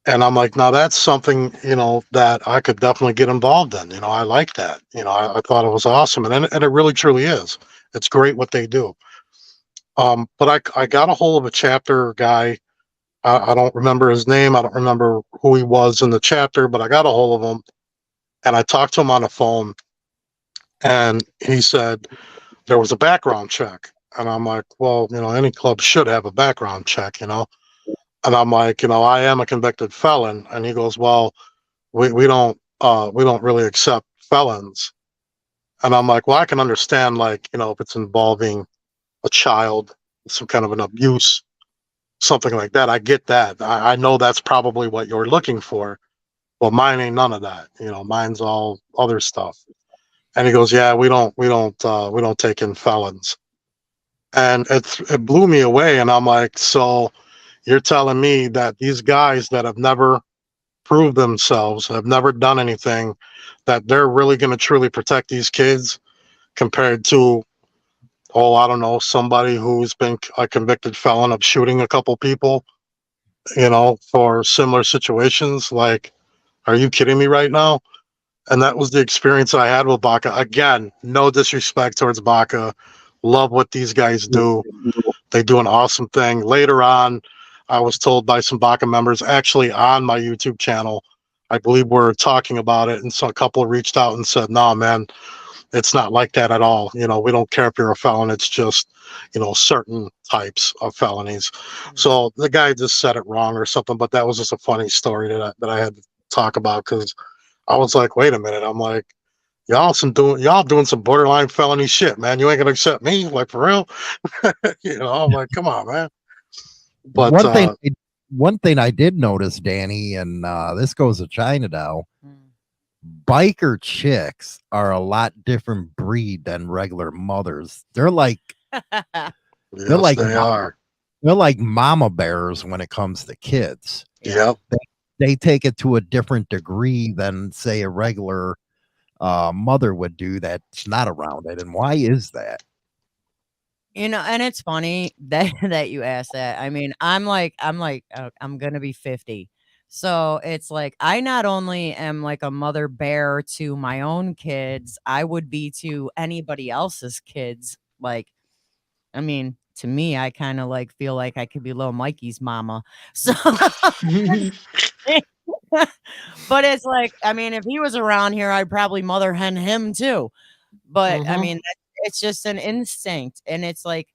And I'm like, now that's something, that I could definitely get involved in. I like that. I thought it was awesome. And it really truly is. It's great what they do. But I got a hold of a chapter guy. I don't remember his name. I don't remember who he was in the chapter, but I got a hold of him and I talked to him on the phone. And he said there was a background check. And I'm like, well, any club should have a background check. And I'm like, I am a convicted felon. And he goes, well, we don't really accept felons. And I'm like, well, I can understand, like, if it's involving a child, some kind of an abuse, something like that. I get that. I know that's probably what you're looking for. Well, mine ain't none of that. Mine's all other stuff. And he goes, yeah, we don't take in felons. And it blew me away. And I'm like, so you're telling me that these guys that have never proved themselves, have never done anything, that they're really going to truly protect these kids compared to, oh, I don't know, somebody who's been a convicted felon of shooting a couple people, for similar situations. Like, are you kidding me right now? And that was the experience I had with Baca. Again, no disrespect towards Baca. Love what these guys do. They do an awesome thing. Later on, I was told by some Baca members, actually on my YouTube channel, I believe we're talking about it, and so a couple reached out and said, "No, man, it's not like that at all. We don't care if you're a felon. It's just, certain types of felonies." So the guy just said it wrong or something, but that was just a funny story that I had to talk about because I was like, wait a minute. I'm like, y'all doing some borderline felony shit, man. You ain't gonna accept me, like, for real. I'm like, come on, man. But one thing I did notice, Danny, and this goes to China now. Biker chicks are a lot different breed than regular mothers. They're like they are. They're like mama bears when it comes to kids. Yep. They take it to a different degree than, say, a regular mother would do that's not around it. And why is that? And it's funny that you asked that. I mean, I'm gonna be 50. So it's like I not only am like a mother bear to my own kids, I would be to anybody else's kids. Like, I mean, to me, I kind of like feel like I could be little Mikey's mama. So But it's like, I mean, if he was around here, I'd probably mother hen him too. But I Mhm. mean, it's just an instinct, and it's like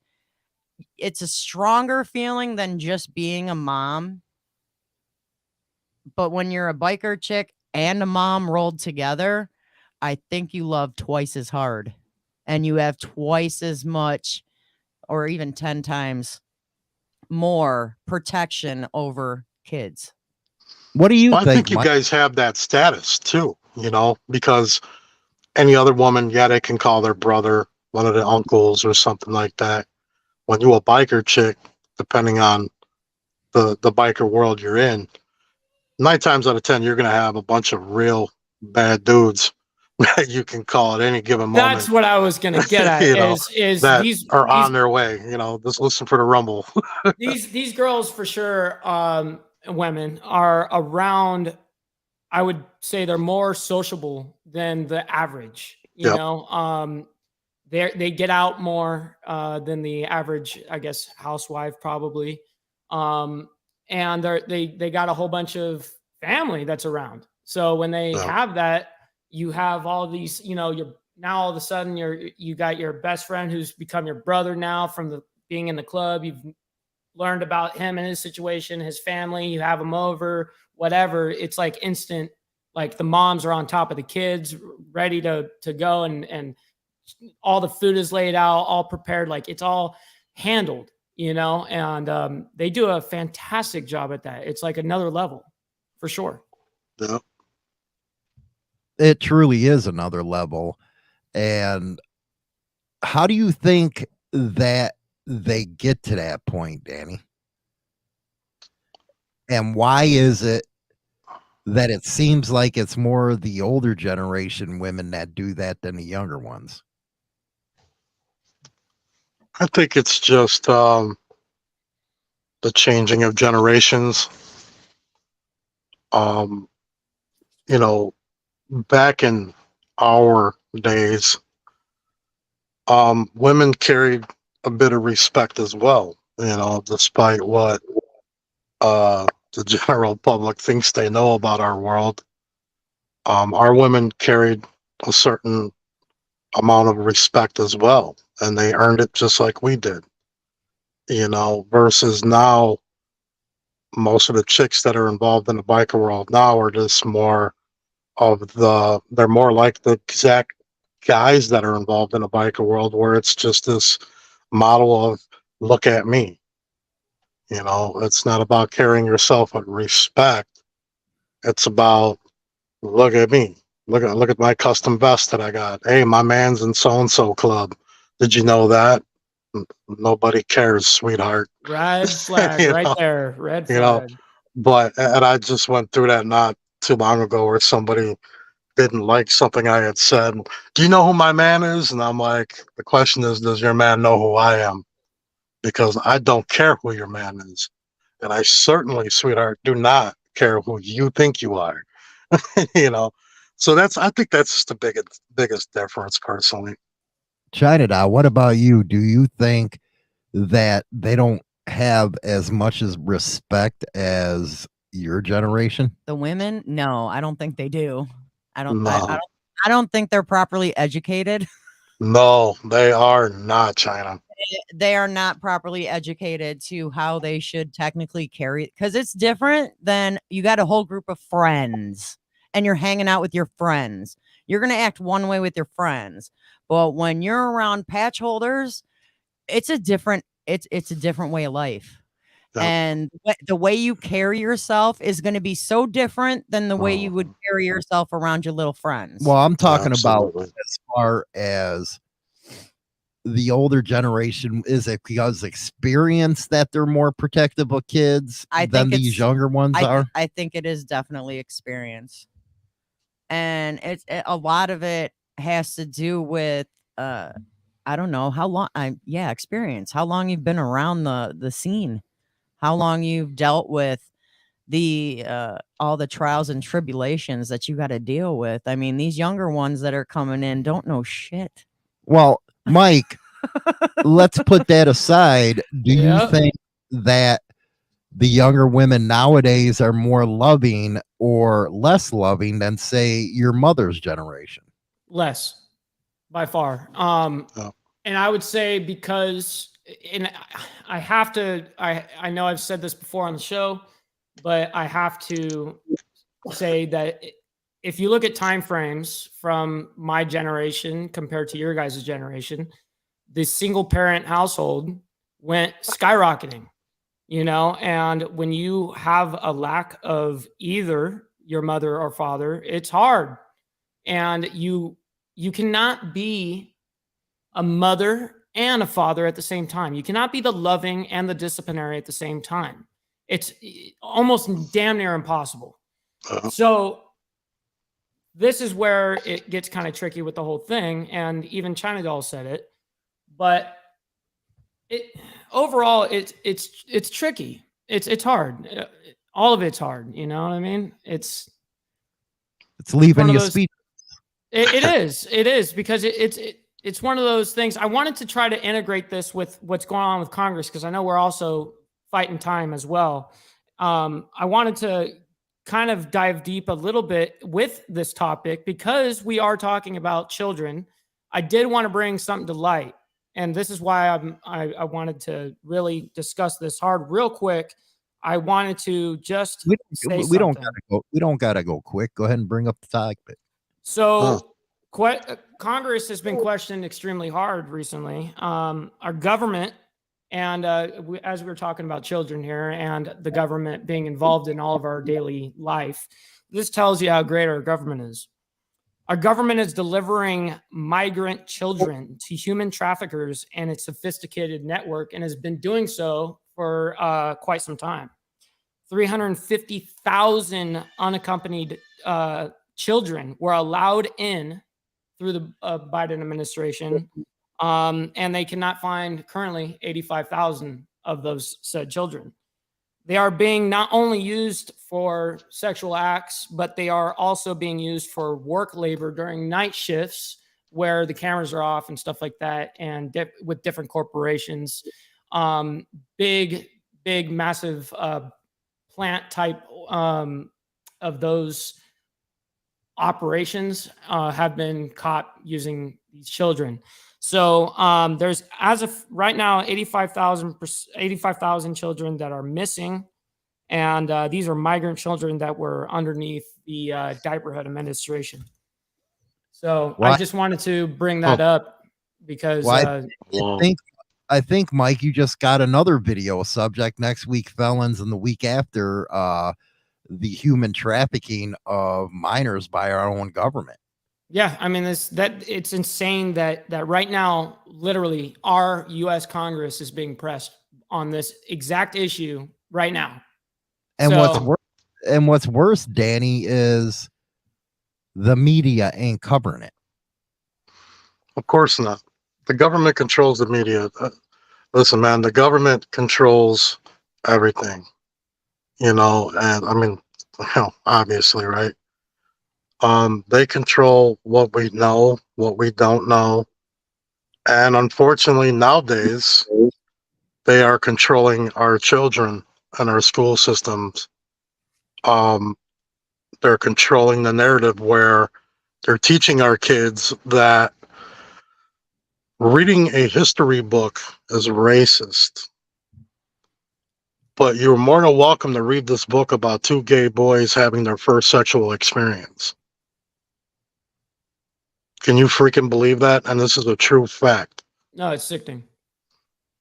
it's a stronger feeling than just being a mom. But when you're a biker chick and a mom rolled together, I think you love twice as hard, and you have twice as much, or even 10 times more protection over kids. What do you Well, I think, think you Mike? guys have that status too, because any other woman, yeah, they can call their brother, one of the uncles or something like that. When you a biker chick, depending on the biker world you're in, 9 times out of 10, you're going to have a bunch of real bad dudes that you can call at any given That's moment, what I was gonna get at. you know, Is that these are these on their way. Just listen for the rumble. these girls for sure, women are around. I would say they're more sociable than the average. Yep. They get out more than the average, I guess, housewife probably. And they got a whole bunch of family that's around. So when they Yep. have that, you have all these, you're now all of a sudden you got your best friend who's become your brother now from the being in the club. You've learned about him and his situation, his family, you have him over, whatever. It's like instant, like the moms are on top of the kids, ready to go, and all the food is laid out, all prepared, like it's all handled, and they do a fantastic job at that. It's like another level for sure. Yep. It truly is another level. And how do you think that they get to that point, Danny? And why is it that it seems like it's more the older generation women that do that than the younger ones? I think it's just the changing of generations. Um, back in our days, women carried a bit of respect as well, despite what the general public thinks they know about our world. Our women carried a certain amount of respect as well, and they earned it just like we did, versus now, most of the chicks that are involved in the biker world now are just more they're more like the exact guys that are involved in the biker world, where it's just this model of look at me. It's not about carrying yourself with respect. It's about look at me. Look at my custom vest that I got. Hey, my man's in so and so club. Did you know that? Nobody cares, sweetheart. Red flag you right know, there. Red you know. flag. But and I just went through that not too long ago, where somebody didn't like something I had said. Do you know who my man is? And I'm like, the question is, does your man know who I am? Because I don't care who your man is. And I certainly, sweetheart, do not care who you think you are. you know. So I think that's just the biggest difference personally. China, what about you? Do you think that they don't have as much as respect as your generation? The women, no, I don't think they do. I don't. No. I don't think they're properly educated. No, they are not, China. They are not properly educated to how they should technically carry it, because it's different than you got a whole group of friends and you're hanging out with your friends. You're going to act one way with your friends, but when you're around patch holders, it's a different way of life. Yep. And the way you carry yourself is going to be so different than the way you would carry yourself around your little friends. Well, I'm talking about Absolutely. as far as the older generation. Is it because experience that they're more protective of kids than these younger ones are? I think it is definitely experience. And a lot of it has to do with I don't know how long experience. How long you've been around the scene. How long you've dealt with the all the trials and tribulations that you got to deal with. I mean, these younger ones that are coming in don't know shit. Well, Mike, let's put that aside. Do you Yep. think that the younger women nowadays are more loving or less loving than, say, your mother's generation? Less, by far. Oh. And I would say because, and I have to, I know I've said this before on the show, but I have to say that if you look at time frames from my generation compared to your guys' generation, the single parent household went skyrocketing, you know, and when you have a lack of either your mother or father, it's hard. And you cannot be a mother and a father at the same time. You cannot be the loving and the disciplinary at the same time. It's almost damn near impossible. So this is where it gets kind of tricky with the whole thing. And even China Doll said it, but overall it's tricky. It's hard. All of it's hard. You know what I mean? It's leaving one of you those- speech. It is because it's one of those things. I wanted to try to integrate this with what's going on with Congress, because I know we're also fighting time as well. I wanted to kind of dive deep a little bit with this topic because we are talking about children. I did want to bring something to light, and this is why I wanted to really discuss this hard real quick. I wanted to just say We don't gotta go. We don't gotta go quick. Go ahead and bring up the topic. So, Congress has been questioned extremely hard recently. Our government, and as we were talking about children here, and the government being involved in all of our daily life, this tells you how great our government is. Our government is delivering migrant children to human traffickers and its sophisticated network, and has been doing so for quite some time. 350,000 unaccompanied children were allowed in through the Biden administration, and they cannot find currently 85,000 of those said children. They are being not only used for sexual acts, but they are also being used for work labor during night shifts where the cameras are off and stuff like that, and with different corporations, big, massive plant type of those operations have been caught using these children. So there's, as of right now, 85,000 children that are missing, and these are migrant children that were underneath the diaperhood administration. So I just wanted to bring that up because I think, Mike, you just got another video subject next week, felons, and the week after, the human trafficking of minors by our own government. Yeah, I mean, it's insane that right now, literally, our U.S. Congress is being pressed on this exact issue right now. And what's worse, Danny, is the media ain't covering it. Of course not. The government controls the media. Listen, man, the government controls everything. You know, and I mean, hell, obviously, right? They control what we know, what we don't know. And unfortunately, nowadays, they are controlling our children and our school systems. They're controlling the narrative where they're teaching our kids that reading a history book is racist. But you're more than welcome to read this book about two gay boys having their first sexual experience. Can you freaking believe that? And this is a true fact. No, it's sickening.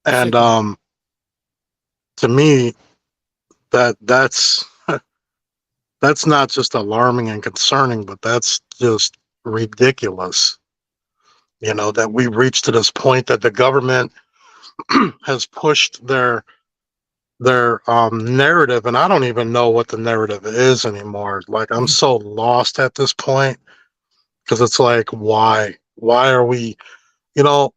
And to me, that's not just alarming and concerning, but that's just ridiculous. You know, that we reached to this point that the government has pushed their narrative, and I don't even know what the narrative is anymore. Like, I'm so lost at this point, because it's like, why are we, you know,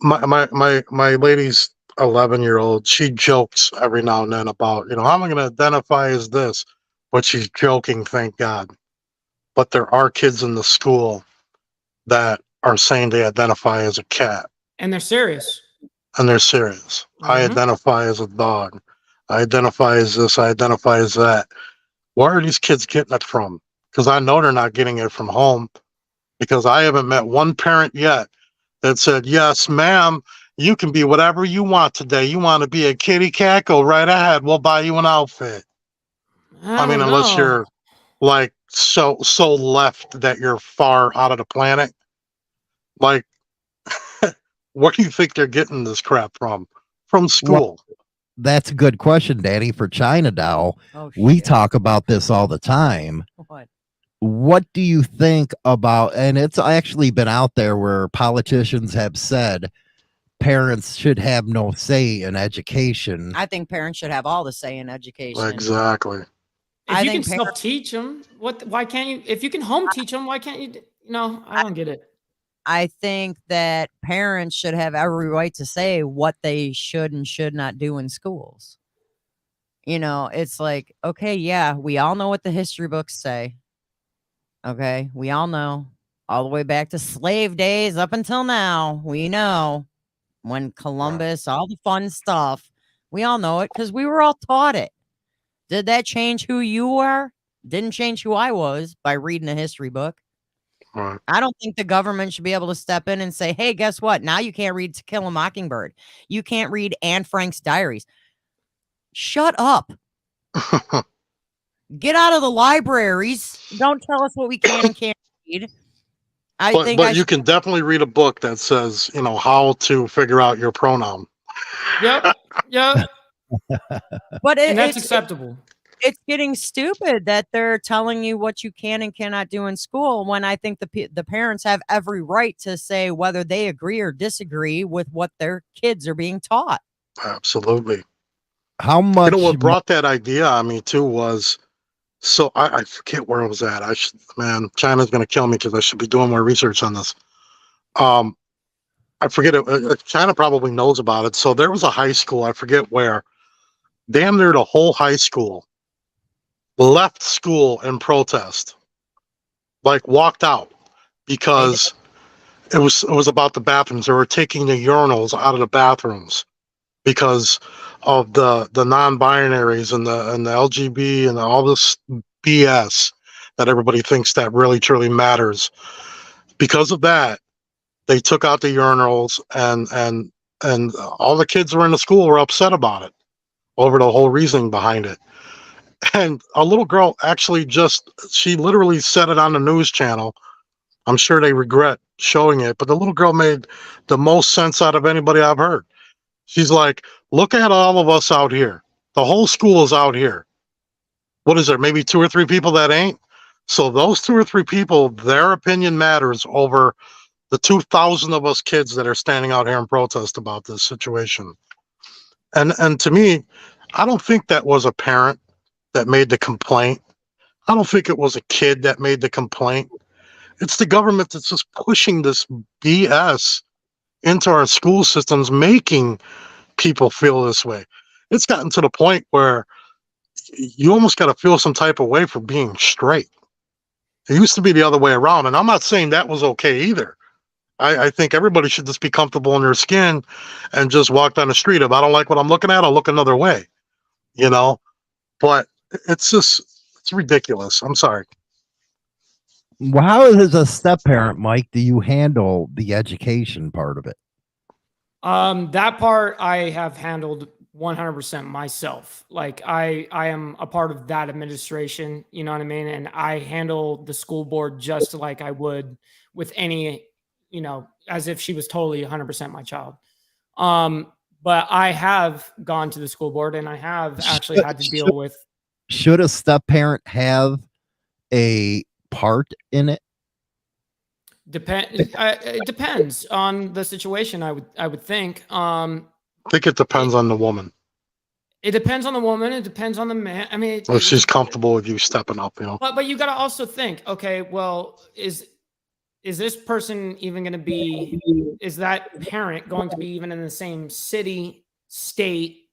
my lady's 11-year-old, she jokes every now and then about, you know, how am I going to identify as this, but she's joking, thank God. But there are kids in the school that are saying they identify as a cat, And they're serious. and they're serious. I Mhm. identify as a dog. I identify as this, I identify as that. Where are these kids getting it from? Because I know they're not getting it from home, because I haven't met one parent yet that said, yes, ma'am, you can be whatever you want today. You want to be a kitty cat? Go right ahead. We'll buy you an outfit. I mean, don't unless know. you're like so left that you're far out of the planet. Like, where do you think they're getting this crap from? From school. That's a good question, Danny. For China Doll, Oh, we shit. talk about this all the time. What? What do you think about, and it's actually been out there where politicians have said parents should have no say in education. I think parents should have all the say in education. Exactly. If I you can think self-teach them, why can't you? If you can home teach them, why can't you? No, I don't get it. I think that parents should have every right to say what they should and should not do in schools. You know, it's like, okay, yeah, we all know what the history books say. Okay, we all know all the way back to slave days up until now. We know when Columbus, all the fun stuff. We all know it because we were all taught it. Did that change who you were? Didn't change who I was by reading a history book. Right. I don't think the government should be able to step in and say, hey, guess what? Now you can't read To Kill a Mockingbird. You can't read Anne Frank's diaries. Shut up. Get out of the libraries. Don't tell us what we can and can't read. But you can definitely read a book that says, how to figure out your pronoun. Yep. But And that's acceptable. It's getting stupid that they're telling you what you can and cannot do in school, when I think the parents have every right to say whether they agree or disagree with what their kids are being taught. Absolutely. How much? What brought that idea on me too was, so I forget where it was at. China's going to kill me because I should be doing more research on this. I forget it. China probably knows about it. So there was a high school, I forget where, damn near the whole high school left school in protest, like walked out, because it was about the bathrooms. They were taking the urinals out of the bathrooms because of the non-binaries and the LGB and all this BS that everybody thinks that really truly matters. Because of that, they took out the urinals, and all the kids were in the school were upset about it, over the whole reasoning behind it. And a little girl actually she literally said it on the news channel. I'm sure they regret showing it, but the little girl made the most sense out of anybody I've heard. She's like, look at all of us out here. The whole school is out here. What is there? Maybe 2 or 3 people that ain't? So those 2 or 3 people, their opinion matters over the 2,000 of us kids that are standing out here in protest about this situation. And to me, I don't think that was a parent that made the complaint. I don't think it was a kid that made the complaint. It's the government that's just pushing this BS into our school systems, making people feel this way. It's gotten to the point where you almost got to feel some type of way for being straight. It used to be the other way around, and I'm not saying that was okay either. I think everybody should just be comfortable in their skin and just walk down the street. If I don't like what I'm looking at, I'll look another way, But it's ridiculous. I'm sorry. Well, how, as a step parent, Mike, do you handle the education part of it? That part I have handled 100% myself. Like I am a part of that administration, you know what I mean? And I handle the school board just like I would with any, as if she was totally 100% my child. But I have gone to the school board, and I have actually had to deal with. Should a step parent have a part in it? It depends on the situation. I would think. I think it depends on the woman. It depends on the woman. It depends on the man. I mean, if she's comfortable with you stepping up, But you got to also think. Okay, well, is this person even going to be? Is that parent going to be even in the same city, state,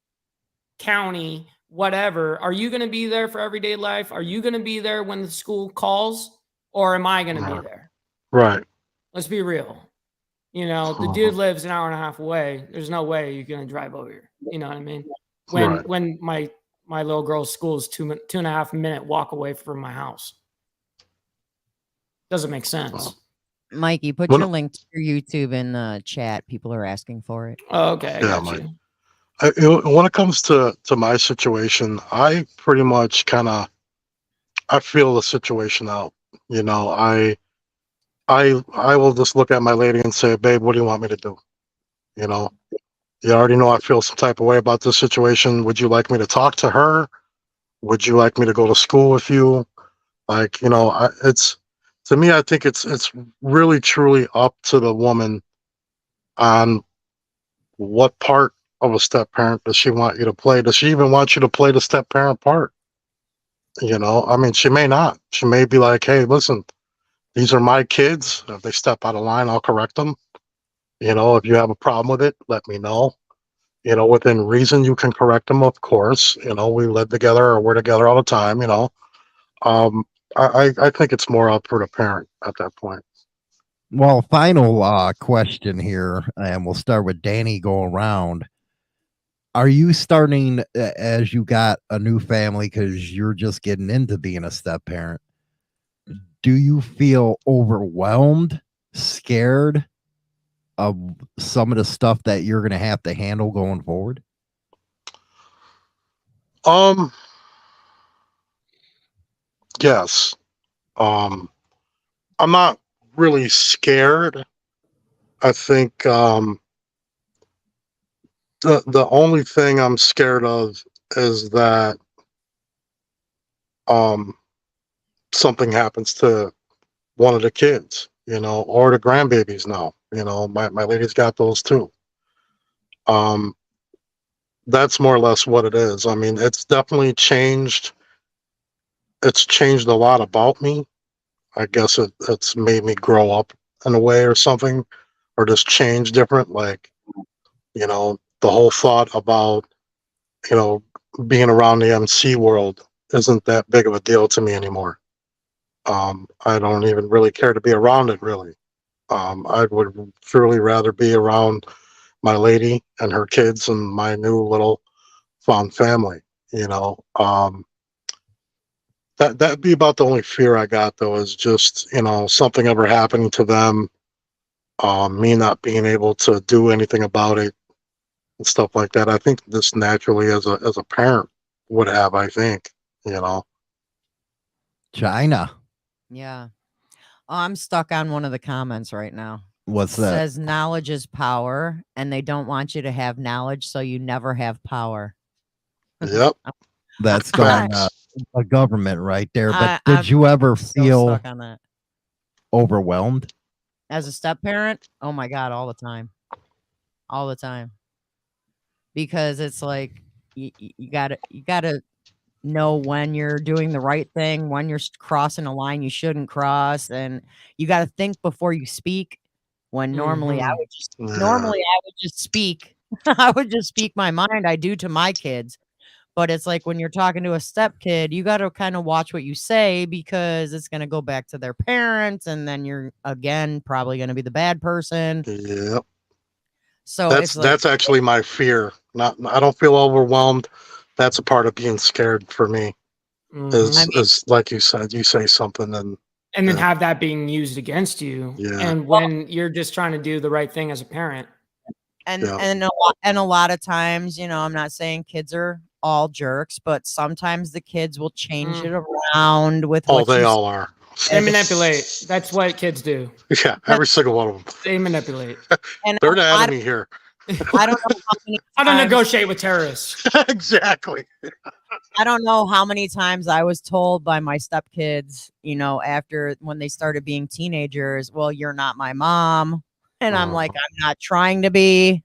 county, whatever? Are you going to be there for everyday life? Are you going to be there when the school calls, or am I going to be there? Right. Let's be real. The dude lives an hour and a half away. There's no way you're going to drive over here. You know what I mean? Right. when my little girl's school is 2.5 minute walk away from my house. Doesn't make sense. Mikey, put When- your link to your YouTube in the chat. People are asking for it. Oh, okay, I Yeah, got Mike. you. When it comes to my situation, I pretty much I feel the situation out. You know, I will just look at my lady and say, babe, what do you want me to do? You know, you already know I feel some type of way about this situation. Would you like me to talk to her? Would you like me to go to school with you? Like, you know, to me, I think it's really truly up to the woman on what part of a step parent does she want you to play? Does she even want you to play the step parent part? You know, I mean, she may not. She may be like, hey, listen, these are my kids. If they step out of line, I'll correct them. You know, if you have a problem with it, let me know. You know, within reason, you can correct them, of course. You know, we live together or we're together all the time, you know. Um, I think it's more up for the parent at that point. Well, final question here, and we'll start with Danny. Go around. Are you starting as you got a new family because you're just getting into being a step parent? Do you feel overwhelmed, scared of some of the stuff that you're going to have to handle going forward? Yes. I'm not really scared. I think the only thing I'm scared of is that something happens to one of the kids, you know, or the grandbabies now. You know, my lady's got those too. That's more or less what it is. I mean, it's definitely changed. It's changed a lot about me. I guess it's made me grow up in a way or something, or just change different. Like, you know, the whole thought about, you know, being around the MC world isn't that big of a deal to me anymore. I don't even really care to be around it, really. I would truly rather be around my lady and her kids and my new little found family, you know. That'd be about the only fear I got, though, is just, you know, something ever happening to them, me not being able to do anything about it and stuff like that. I think this naturally as a parent would have, I think, you know. China. Yeah. Oh, I'm stuck on one of the comments right now. What's that? Says knowledge is power, and they don't want you to have knowledge, so you never have power. Yep. That's going Facts. a government right there. But I'm did you ever so feel stuck on that. overwhelmed? As a step parent, oh my God, all the time. All the time. Because it's like you gotta know when you're doing the right thing, when you're crossing a line you shouldn't cross, and you gotta think before you speak. When normally I Mhm. would just Yeah. normally I would just speak. I would just speak my mind. I do to my kids. But it's like when you're talking to a step kid, you got to kind of watch what you say because it's going to go back to their parents, and then you're again probably going to be the bad person. Yep. So it's like, That's actually my fear. Not, I don't feel overwhelmed. That's a part of being scared for me. Mhm. I mean, Is like you said, you say something and And then yeah. have that being used against you. Yeah. And when you're just trying to do the right thing as a parent. Yeah. and a lot of times, you know, I'm not saying kids are all jerks, but sometimes the kids will change it around with Oh, what they you all are. They manipulate. That's what kids do. Yeah, every single one of them. They manipulate. and They're the I, enemy here. I don't know how many How to times, negotiate with terrorists. Exactly. I don't know how many times I was told by my stepkids, you know, after when they started being teenagers, well, you're not my mom. And I'm like, I'm not trying to be,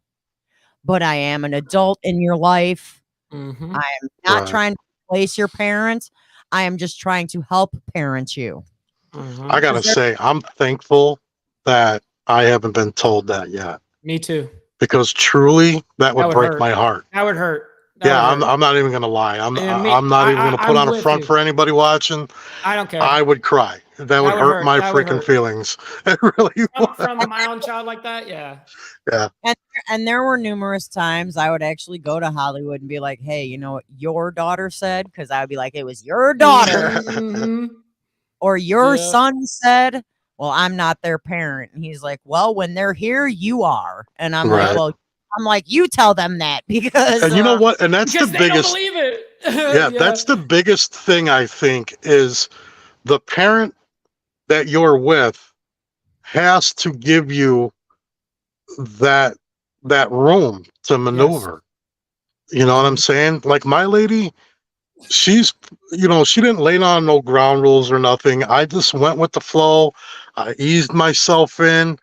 but I am an adult in your life. Mhm. I am not Right. trying to replace your parents. I am just trying to help parent you. Mhm. I gotta say, I'm thankful that I haven't been told that yet, Me too. because truly, that would would break hurt. my heart. That would hurt. Yeah, would hurt. I'm not even gonna lie. And me, I'm not even gonna put I'm on a with front you. for anybody watching. I don't care. I would cry. That would hurt my That would freaking hurt. feelings. It really would. From my own child like that, yeah. Yeah. And there were numerous times I would actually go to Hollywood and be like, hey, you know what your daughter said? Because I would be like, it was your daughter. Mhm. Or your Yeah. son said, well, I'm not their parent. And he's like, well, when they're here, you are. And I'm Right. like, well, you tell them that because And you know what? And that's Because the they don't biggest. believe it. Yeah, that's the biggest thing I think is the parent that you're with has to give you that room to maneuver. You know what I'm saying? Like my lady, she's she didn't lay down no ground rules or nothing. I just went with the flow. I eased myself in.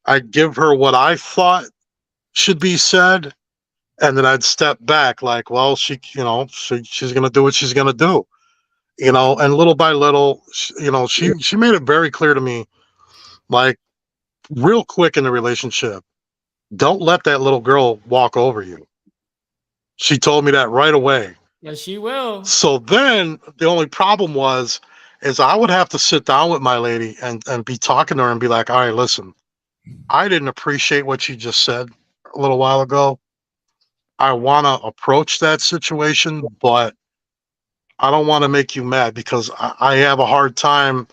I'd give her what I thought should be said, and then I'd step back like, well, she's gonna do what she's gonna do. And little by little, she made it very clear to me, like real quick in the relationship, don't let that little girl walk over you. She told me that right away. Yes, she will. So then the only problem is I would have to sit down with my lady and be talking to her and be like, all right, listen, I didn't appreciate what you just said a little while ago. I want to approach that situation, but I don't want to make you mad because I have a hard time,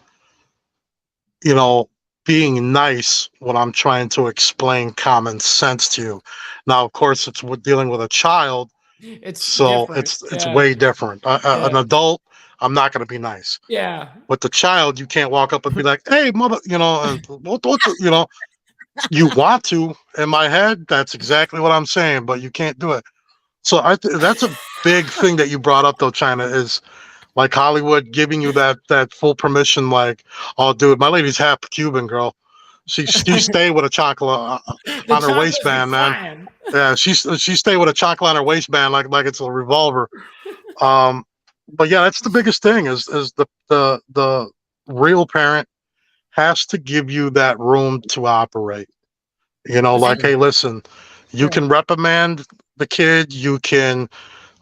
being nice when I'm trying to explain common sense to you. Now, of course, we're dealing with a child, so different. it's way different. An adult, I'm not going to be nice. Yeah. With the child, you can't walk up and be like, "Hey, mother," and you want to. In my head, that's exactly what I'm saying, but you can't do it. So that's a big thing that you brought up, though, China, is like Hollywood giving you that full permission. Like, oh, dude, my lady's half Cuban, girl. She stay with a chocolate on her waistband, man. Yeah, she stay with a chocolate on her waistband like it's a revolver. But yeah, that's the biggest thing is the real parent has to give you that room to operate. Like, hey, listen, you can reprimand the kid. You can,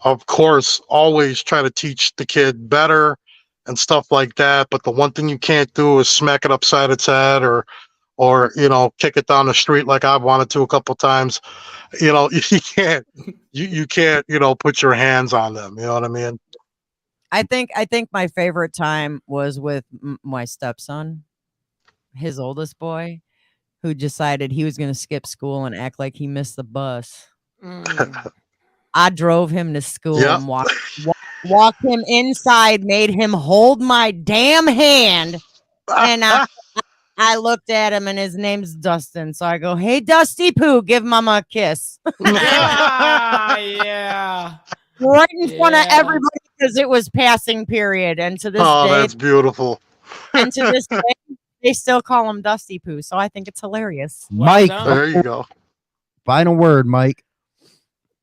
of course, always try to teach the kid better and stuff like that. But the one thing you can't do is smack it upside its head or kick it down the street like I've wanted to a couple times. You can't you can't put your hands on them. You know what I mean? I think my favorite time was with my stepson, his oldest boy, who decided he was going to skip school and act like he missed the bus. I drove him to school and walked him inside, made him hold my damn hand, and I looked at him and his name's Dustin. So I go, hey, Dusty Poo, give mama a kiss. Yeah. Right in front of everybody because it was passing period. And to this day, that's beautiful. And to this day, they still call him Dusty Poo. So I think it's hilarious. Mike, there you go. Final word, Mike.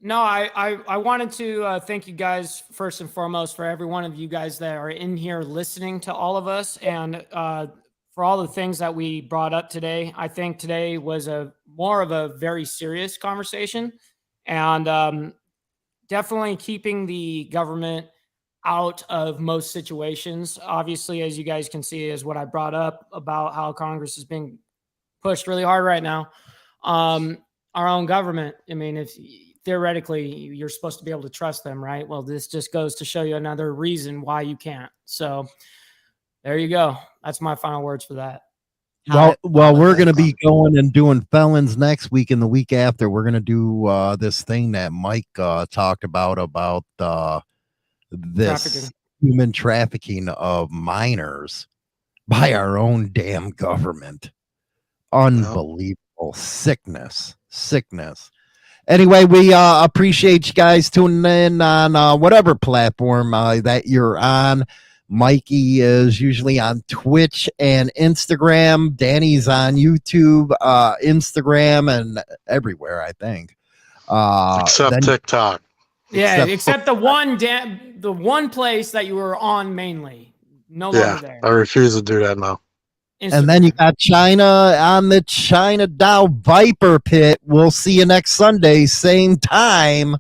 No, I wanted to thank you guys first and foremost for every one of you guys that are in here listening to all of us and for all the things that we brought up today. I think today was more of a very serious conversation and definitely keeping the government out of most situations. Obviously, as you guys can see, is what I brought up about how Congress is being pushed really hard right now. Our own government, I mean, if theoretically you're supposed to be able to trust them, right? Well, this just goes to show you another reason why you can't. So there you go. That's my final words for that. Well, we're going to be going and doing felons next week and the week after. We're going to do this thing that Mike talked about this human trafficking of minors by our own damn government. Unbelievable. Sickness. Anyway, we appreciate you guys tuning in on whatever platform that you're on. Mikey is usually on Twitch and Instagram. Danny's on YouTube, Instagram, and everywhere, I think. Except TikTok. Yeah, except the one place that you were on mainly. No longer there. I refuse to do that now. Instagram. And then you got China on the China Dow Viper Pit. We'll see you next Sunday, same time.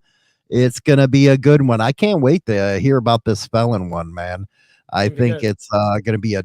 It's gonna be a good one. I can't wait to hear about this felon one, man. I Gonna be think good. it's gonna be a